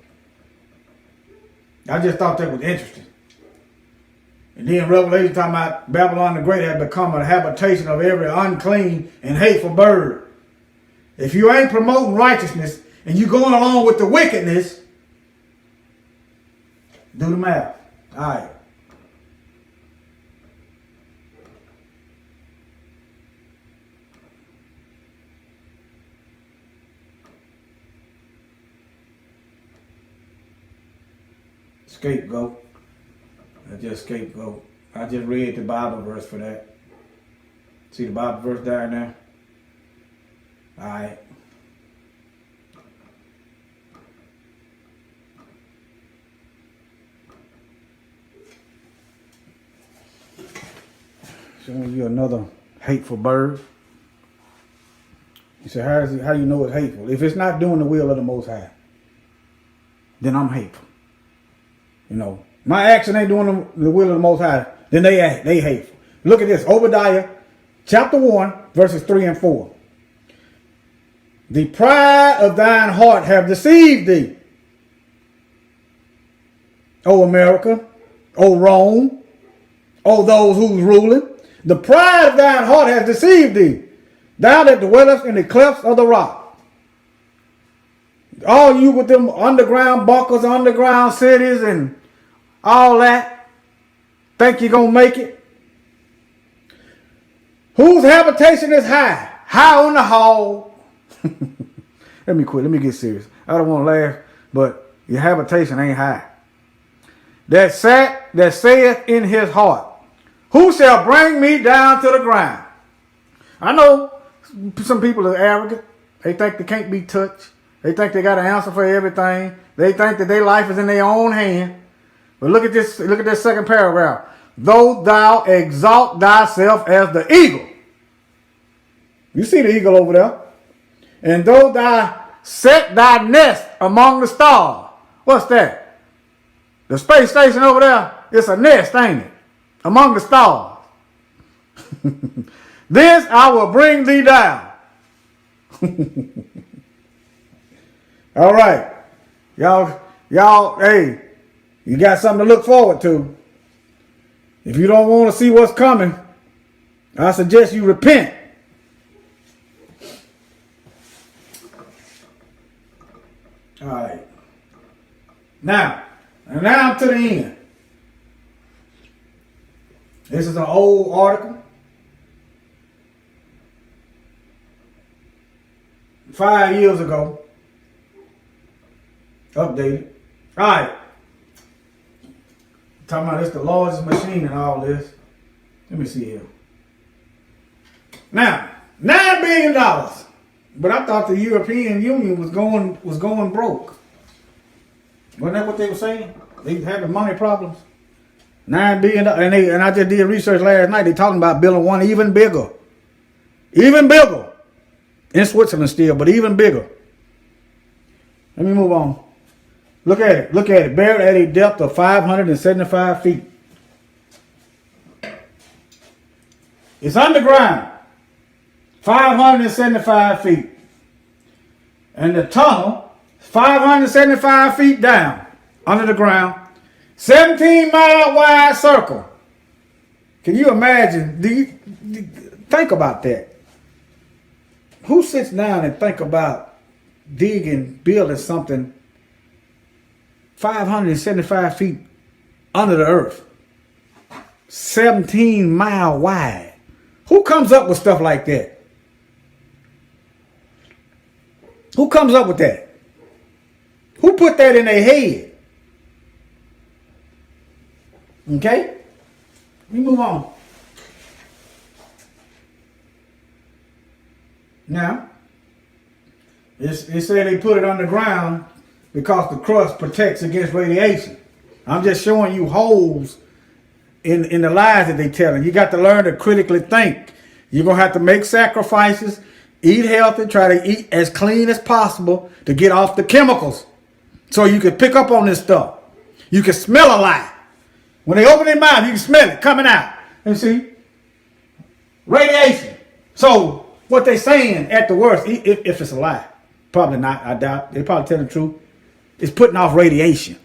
I just thought that was interesting. And then Revelation talking about Babylon the Great had become a habitation of every unclean and hateful bird. If you ain't promoting righteousness and you going along with the wickedness, do the math. All right. Scapegoat. I just scapegoat. I just read the Bible verse for that. See the Bible verse down there? All right. Showing you another hateful bird. You say, how you know it's hateful? If it's not doing the will of the Most High, then I'm hateful. You know, my action ain't doing the will of the Most High, then they hateful. Look at this, Obadiah chapter 1, verses 3 and 4. The pride of thine heart have deceived thee, O America, O Rome, O those who's ruling. The pride of thine heart has deceived thee, thou that dwellest in the clefts of the rock. All you with them underground bunkers, underground cities, and all that, think you're going to make it? Whose habitation is high? High on the hall. Let me quit. Let me get serious. I don't want to laugh, but your habitation ain't high. That saith in his heart, who shall bring me down to the ground? I know some people are arrogant. They think they can't be touched. They think they got an answer for everything. They think that their life is in their own hand. But look at this. Look at this second paragraph. Though thou exalt thyself as the eagle. You see the eagle over there. And though thou set thy nest among the stars. What's that? The space station over there. It's a nest, ain't it? Among the stars. This I will bring thee down. All right. Y'all, hey, you got something to look forward to. If you don't want to see what's coming, I suggest you repent. All right. Now to the end. This is an old article. 5 years ago. Updated. All right. Talking about it's the largest machine in all this. Let me see here. Now, $9 billion. But I thought the European Union was going broke. Wasn't that what they were saying? They having money problems. $9 billion. And I just did research last night. They talking about building one even bigger. Even bigger. In Switzerland still, but even bigger. Let me move on. Look at it. Look at it. Buried at a depth of 575 feet. It's underground. 575 feet. And the tunnel, 575 feet down under the ground. 17-mile wide circle. Can you imagine? Think about that. Who sits down and think about digging, building something 575 feet under the earth? 17-mile wide. Who comes up with stuff like that? Who comes up with that? Who put that in their head? Okay? Let me move on. Now, it said they put it underground because the crust protects against radiation. I'm just showing you holes in the lies that they telling. You got to learn to critically think. You're going to have to make sacrifices, eat healthy, try to eat as clean as possible to get off the chemicals So you can pick up on this stuff. You can smell a lie. When they open their mouth, you can smell it coming out. And see? Radiation. So what they saying at the worst, if it's a lie, probably not, I doubt. They probably telling the truth. It's putting off radiation.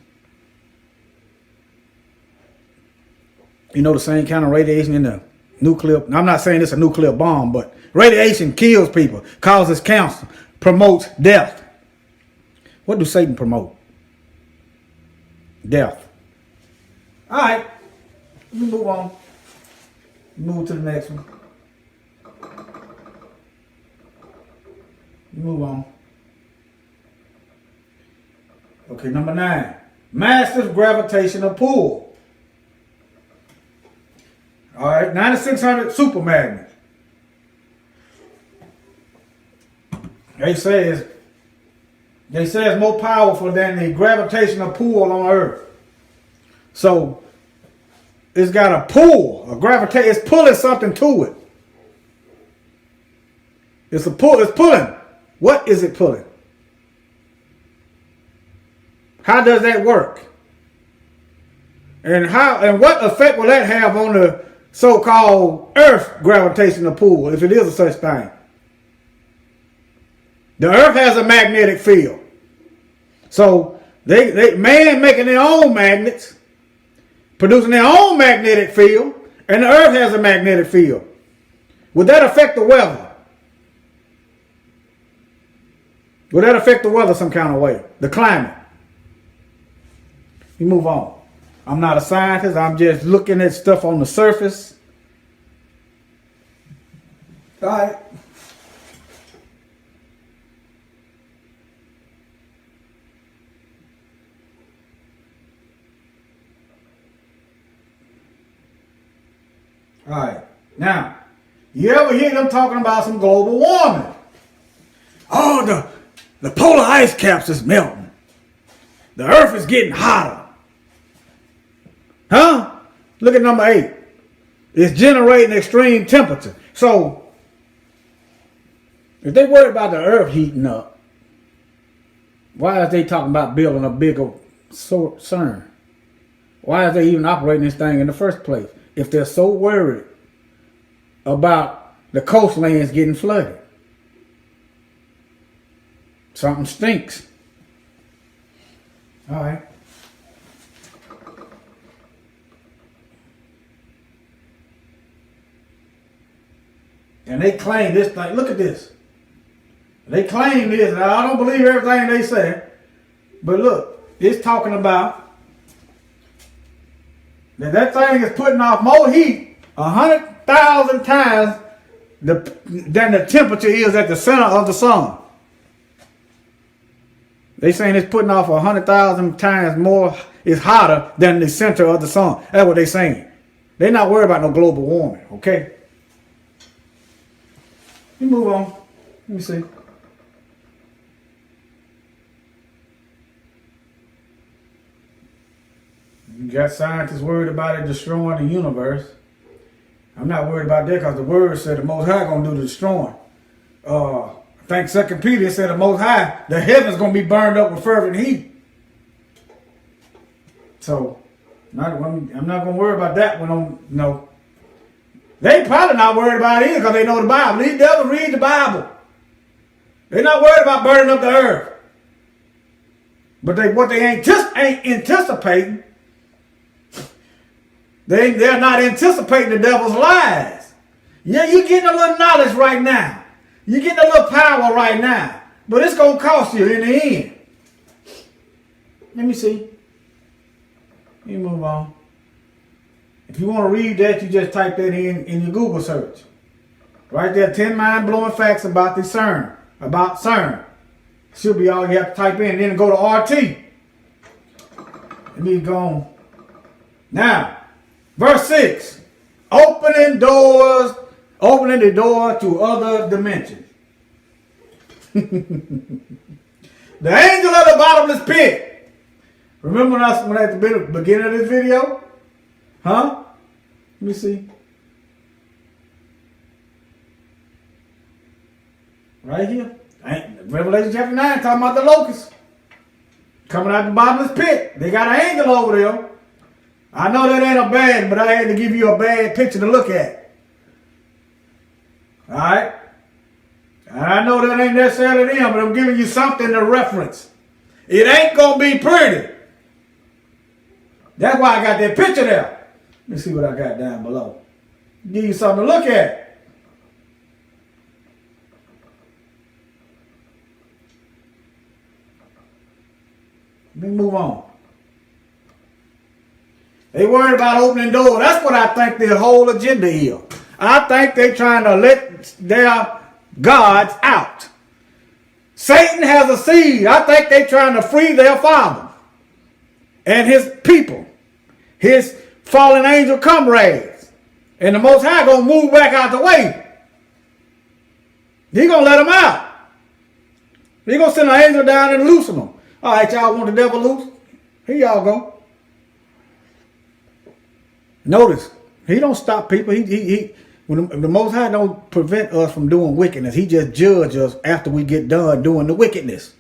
You know, the same kind of radiation in the nuclear. I'm not saying it's a nuclear bomb, but radiation kills people, causes cancer, promotes death. What do Satan promote? Death. All right. Let me move on. Move to the next one. Move on. Okay, number 9. Massive gravitational pull. All right, 9600 super magnet. They say it's more powerful than the gravitational pull on Earth. So it's got a pull, a gravitation. It's pulling something to it. It's a pull. It's pulling. What is it pulling? How does that work? And what effect will that have on the so-called Earth gravitational pull, if it is a such thing? The Earth has a magnetic field. So man making their own magnets, producing their own magnetic field, and the Earth has a magnetic field. Would that affect the weather? Would that affect the weather some kind of way? The climate? You move on. I'm not a scientist. I'm just looking at stuff on the surface. All right. All right. Now, you ever hear them talking about some global warming? Oh, the polar ice caps is melting. The Earth is getting hotter. Huh? Look at number 8. It's generating extreme temperature. So, if they worry about the Earth heating up, why is they talking about building a bigger CERN? Why is they even operating this thing in the first place? If they're so worried about the coastlands getting flooded. Something stinks. All right. And they claim this thing. Look at this. They claim this. Now, I don't believe everything they say. But look, it's talking about that thing is putting off more heat 100,000 times than the temperature is at the center of the sun. They saying it's putting off 100,000 times more. It's hotter than the center of the sun. That's what they saying. They're not worried about no global warming. Okay. You move on. Let me see. You got scientists worried about it destroying the universe. I'm not worried about that because the word said the Most High going to do the destroying. I think 2 Peter said the Most High, the heavens going to be burned up with fervent heat. So, I'm not going to worry about that one. No. They probably not worried about it either because they know the Bible. These devils read the Bible. They're not worried about burning up the earth. But what they ain't anticipating, they're not anticipating the devil's lies. Yeah, you're getting a little knowledge right now. You're getting a little power right now. But it's going to cost you in the end. Let me see. Let me move on. If you want to read that, you just type that in your Google search. Right there, 10 mind-blowing facts about the CERN. About CERN. Should be all you have to type in. Then go to RT. Let me go on. Now, verse 6. Opening the door to other dimensions. The angel of the bottomless pit. Remember when at the beginning of this video? Huh? Let me see. Right here. Revelation chapter 9 talking about the locusts. Coming out the bottomless pit. They got an angel over there. I know that ain't a bad, but I had to give you a bad picture to look at. Alright? And I know that ain't necessarily them, but I'm giving you something to reference. It ain't going to be pretty. That's why I got that picture there. Let me see what I got down below. Give you something to look at. Let me move on. They worried about opening doors. That's what I think their whole agenda is. I think they're trying to let their gods out. Satan has a seed. I think they're trying to free their father and his people, his fallen angel comrades. And the Most High going to move back out the way. He going to let them out. He going to send an angel down and loosen them. All right, y'all want the devil loose? Here y'all go. Notice, he don't stop people. When the Most High don't prevent us from doing wickedness. He just judges us after we get done doing the wickedness.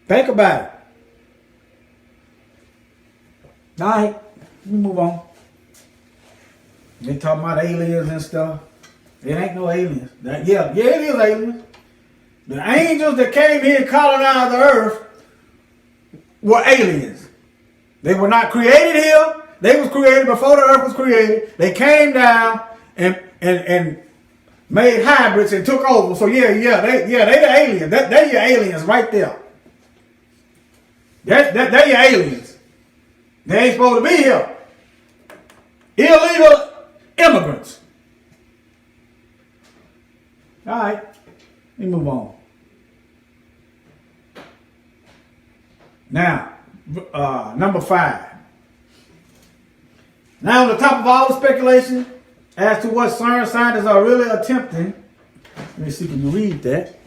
Think about it. All right, let me move on. They talking about aliens and stuff. It ain't no aliens. Yeah, it is aliens. The angels that came here and colonized the earth were aliens. They were not created here. They was created before the earth was created. They came down and made hybrids and took over. So they the aliens. They your aliens right there. They're your aliens. They ain't supposed to be here. Illegal immigrants. All right, let me move on. Now, number 5. Now, on the top of all the speculation as to what CERN scientists are really attempting, let me see, can you read that?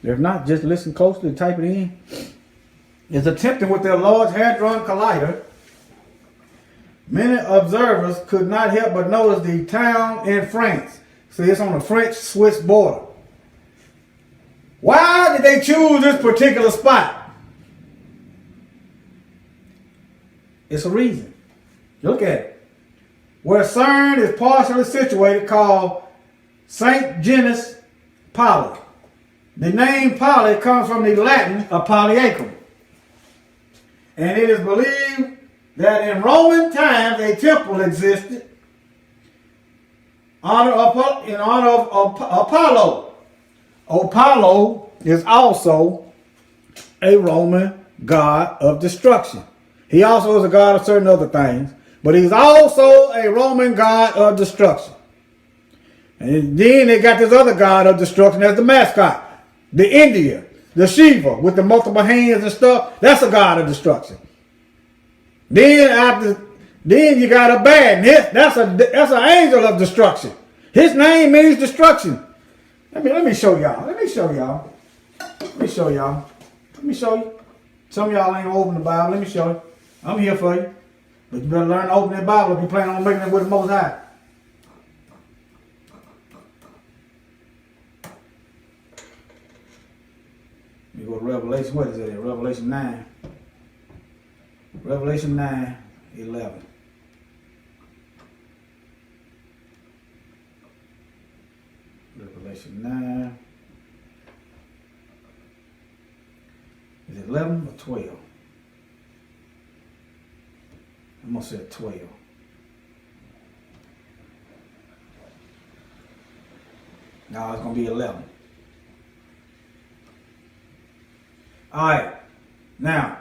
If not, just listen closely and type it in. Is attempting with their Large Hadron Collider. Many observers could not help but notice the town in France. See, it's on the French-Swiss border. Why did they choose this particular spot? It's a reason. Look at it. Where CERN is partially situated, called St. Genus Poly. The name Poly comes from the Latin Polyacum. And it is believed that in Roman times a temple existed in honor of Apollo. Apollo is also a Roman god of destruction. He also is a god of certain other things, but he's also a Roman god of destruction. And then they got this other god of destruction as the mascot, the India, the Shiva with the multiple hands and stuff. That's a god of destruction. Then you got a bad. That's an angel of destruction. His name means destruction. Let me show y'all. Let me show you. Some of y'all ain't open the Bible. Let me show you. I'm here for you. But you better learn to open that Bible if you plan on making it with the Most High. You go to Revelation. What is it? Revelation 9. Revelation 9:11. Revelation 9. Is it 11 or 12? I'm going to say 12. No, it's going to be 11. All right. Now,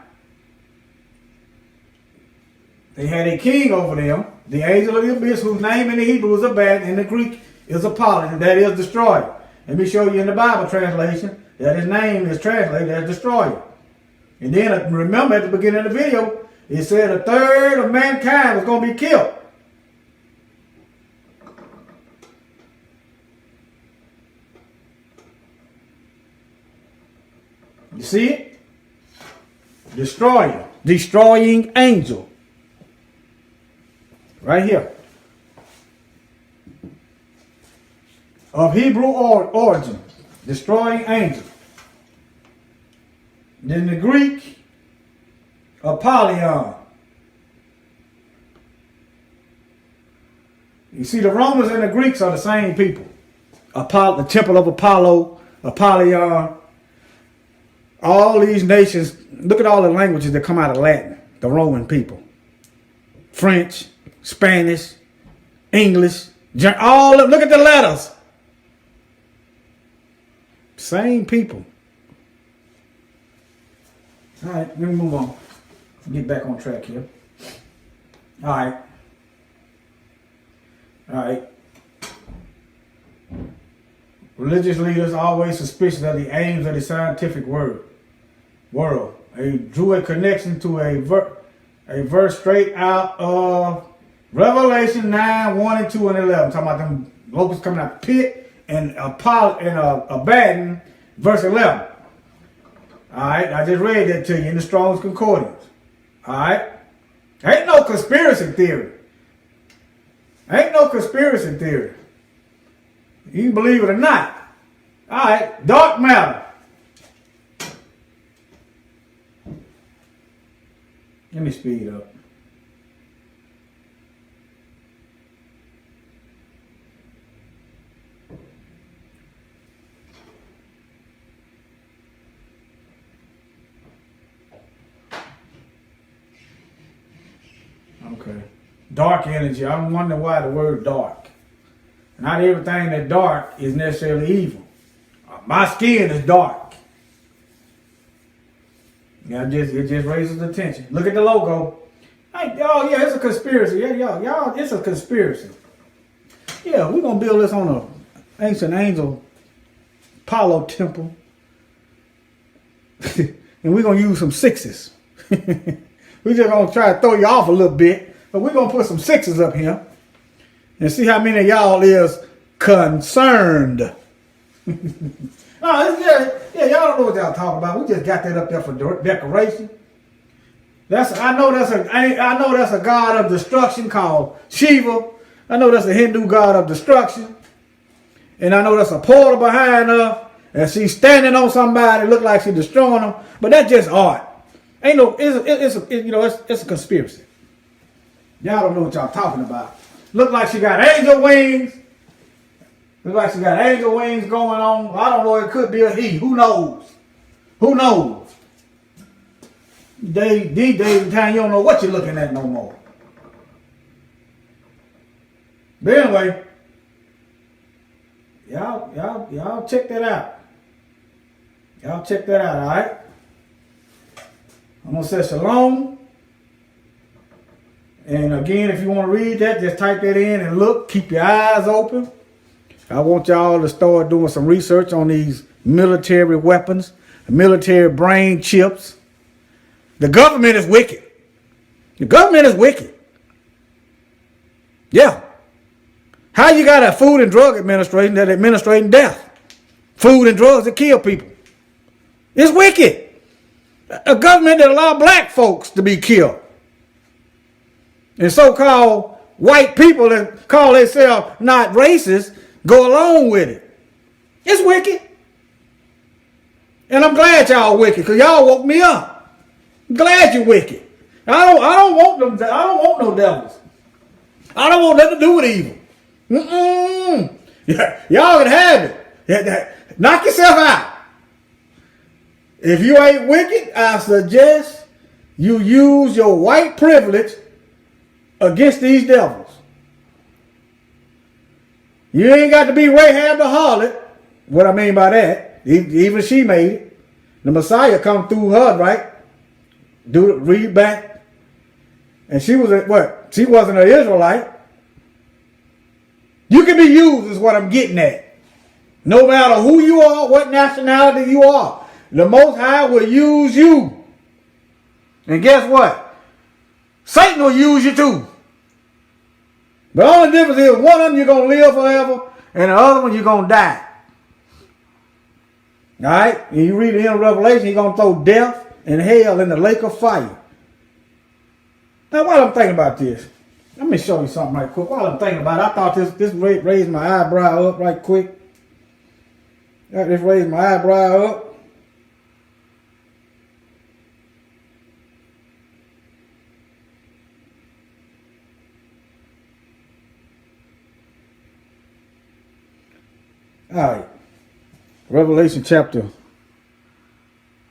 they had a king over them, the angel of the abyss, whose name in the Hebrew is Abaddon, in the Greek is Apollyon, and that is destroyer. Let me show you in the Bible translation that his name is translated as destroyer. And then remember at the beginning of the video, it said a third of mankind was going to be killed. You see it? Destroyer. Destroying angel. Right here. Of Hebrew origin. Destroying angel. Then the Greek, Apollyon. You see, the Romans and the Greeks are the same people. The temple of Apollo, Apollyon. All these nations, look at all the languages that come out of Latin, the Roman people. French, Spanish, English, look at the letters. Same people. All right, let me move on. Get back on track here. All right. Religious leaders are always suspicious of the aims of the scientific world. They drew a connection to a verse straight out of Revelation 9, 1 and 2 and 11. Talking about them locusts coming out of the pit and Abaddon, verse 11. All right, I just read that to you in the Strong's Concordance. All right, ain't no conspiracy theory. Ain't no conspiracy theory. You can believe it or not. All right, dark matter. Let me speed up. Okay. Dark energy. I'm wondering why the word dark. Not everything that's dark is necessarily evil. My skin is dark. Yeah, it just raises attention. Look at the logo. Hey, oh yeah, it's a conspiracy. Yeah, y'all, it's a conspiracy. Yeah, we're gonna build this on a ancient angel Apollo temple. And we're gonna use some sixes. We're just gonna try to throw you off a little bit, but we're gonna put some sixes up here and see how many of y'all is concerned. No, yeah, y'all don't know what y'all talking about. We just got that up there for decoration. I know that's a god of destruction called Shiva. I know that's a Hindu god of destruction, and I know that's a portal behind her, and she's standing on somebody, look like she's destroying them. But that's just art. Ain't no, it's a conspiracy. Y'all don't know what y'all talking about. Look like she got angel wings. Look like she got angel wings going on. I don't know. It could be a he. Who knows? Who knows? These days and time, you don't know what you're looking at no more. But anyway, y'all check that out. Y'all check that out, all right? I'm going to say shalom. And again, if you want to read that, just type that in and look. Keep your eyes open. I want y'all to start doing some research on these military weapons, military brain chips. The government is wicked. The government is wicked. Yeah. How you got a Food and Drug Administration that administrating death? Food and drugs that kill people. It's wicked. A government that allow black folks to be killed. And so-called white people that call themselves not racist go along with it. It's wicked. And I'm glad y'all wicked, because y'all woke me up. I'm glad you're wicked. I don't want them. I don't want no devils. I don't want nothing to do with evil. Yeah, y'all can have it. Knock yourself out. If you ain't wicked, I suggest you use your white privilege against these devils. You ain't got to be Rahab the harlot. What I mean by that, even she made it. The Messiah come through her, right? Read back. And she was what? She wasn't an Israelite. You can be used is what I'm getting at. No matter who you are, what nationality you are. The Most High will use you. And guess what? Satan will use you too. The only difference is one of them you're going to live forever and the other one you're going to die. All right? And you read the end of Revelation, he's going to throw death and hell in the lake of fire. Now, while I'm thinking about this, let me show you something right quick. While I'm thinking about it, I thought this raised my eyebrow up right quick. This raised my eyebrow up. All right. Revelation chapter,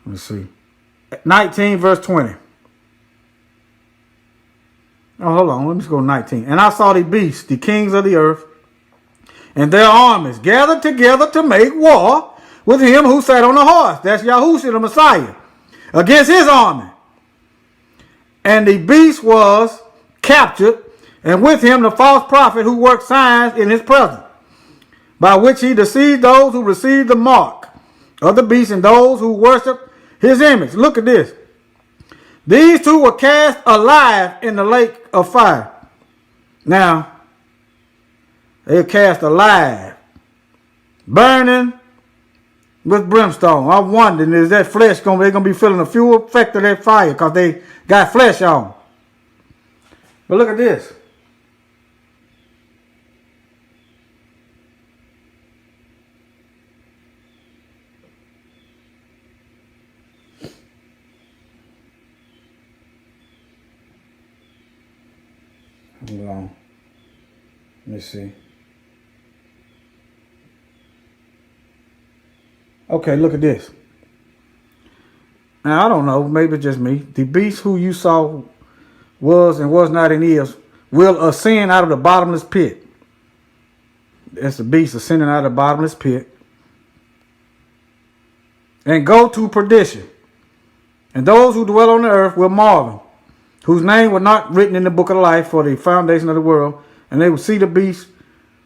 let's see, 19 verse 20. Oh, hold on. Let me just go to 19. And I saw the beasts, the kings of the earth, and their armies gathered together to make war with him who sat on the horse. That's Yahushua the Messiah. Against his army. And the beast was captured, and with him the false prophet who worked signs in his presence, by which he deceived those who received the mark of the beast and those who worship his image. Look at this. These two were cast alive in the lake of fire. Now, they were cast alive, burning with brimstone. I'm wondering, is that flesh they're going to be feeling the full effect of that fire because they got flesh on. But look at this. Hold on. Let me see. Okay, look at this. Now, I don't know. Maybe it's just me. The beast who you saw was and was not and is will ascend out of the bottomless pit. That's the beast ascending out of the bottomless pit. And go to perdition. And those who dwell on the earth will marvel, whose name was not written in the book of life for the foundation of the world. And they will see the beast,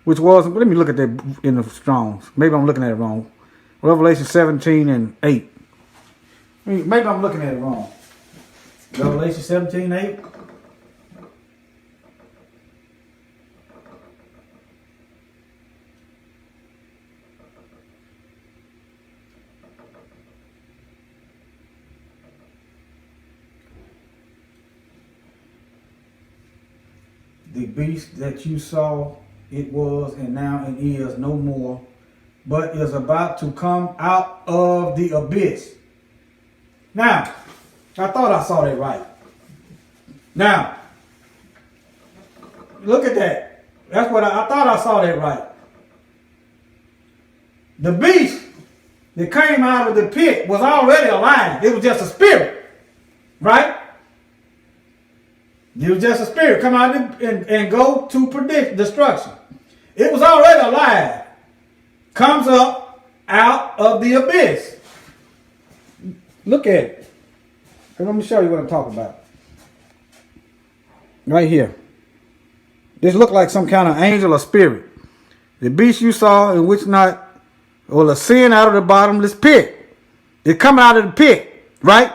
which was, let me look at that in the Strongs. Maybe I'm looking at it wrong. Revelation 17 and 8. Maybe I'm looking at it wrong. Revelation 17, 8. The beast that you saw, it was and now and is no more, but is about to come out of the abyss. Now, I thought I saw that right. Now, look at that. That's what I thought I saw that right. The beast that came out of the pit was already alive. It was just a spirit, right? It was just a spirit come out and go to predict destruction. It was already alive. Comes up out of the abyss. Look at it. Let me show you what I'm talking about. Right here. This looked like some kind of angel or spirit. The beast you saw in which not will ascend out of the bottomless pit. It come out of the pit, right?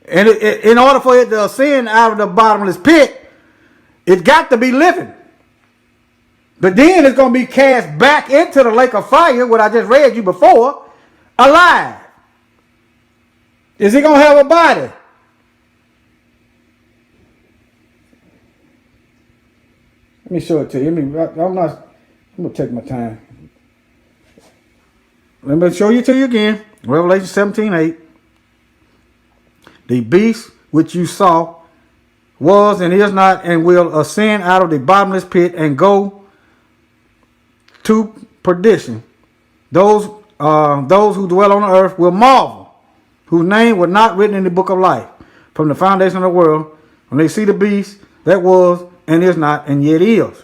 And in order for it to ascend out of the bottomless pit, it got to be living. But then it's going to be cast back into the lake of fire, what I just read you before, alive. Is he going to have a body? Let me show it to you. I'm going to take my time. Let me show you to you again. Revelation 17, 8. The beast which you saw was and is not and will ascend out of the bottomless pit and go to perdition. Those who dwell on the earth will marvel, whose name was not written in the book of life from the foundation of the world, when they see the beast that was and is not and yet is.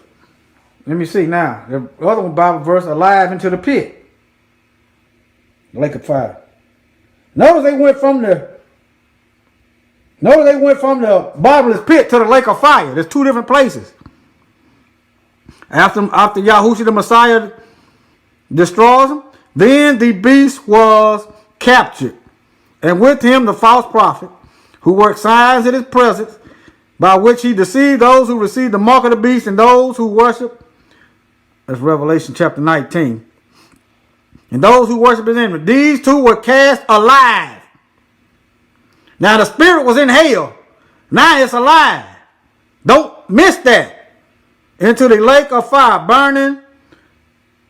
Let me see now. The other one Bible verse, alive into the pit. Lake of fire. Notice they went from the bottomless pit to the lake of fire. There's two different places. After Yahushua the Messiah destroys them, then the beast was captured. And with him the false prophet, who worked signs in his presence, by which he deceived those who received the mark of the beast and those who worship. That's Revelation chapter 19. And those who worship his image. These two were cast alive. Now the spirit was in hell. Now it's alive. Don't miss that. Into the lake of fire, burning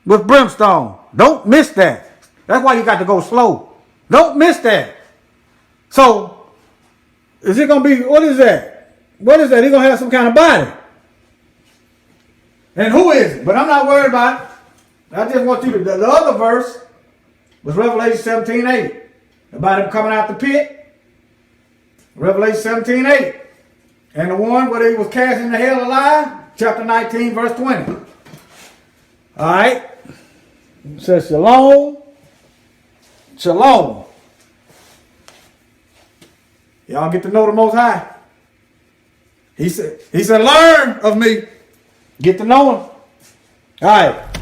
with brimstone. Don't miss that. That's why you got to go slow. Don't miss that. So, is it going to be, what is that? What is that? He's going to have some kind of body. And who is it? But I'm not worried about it. I just want you to, the other verse was Revelation 17:8. About him coming out the pit. Revelation 17:8. And the one where he was cast into hell alive, chapter 19, verse 20. All right. It says shalom. Shalom. Y'all get to know the Most High. He said, learn of me. Get to know him. All right.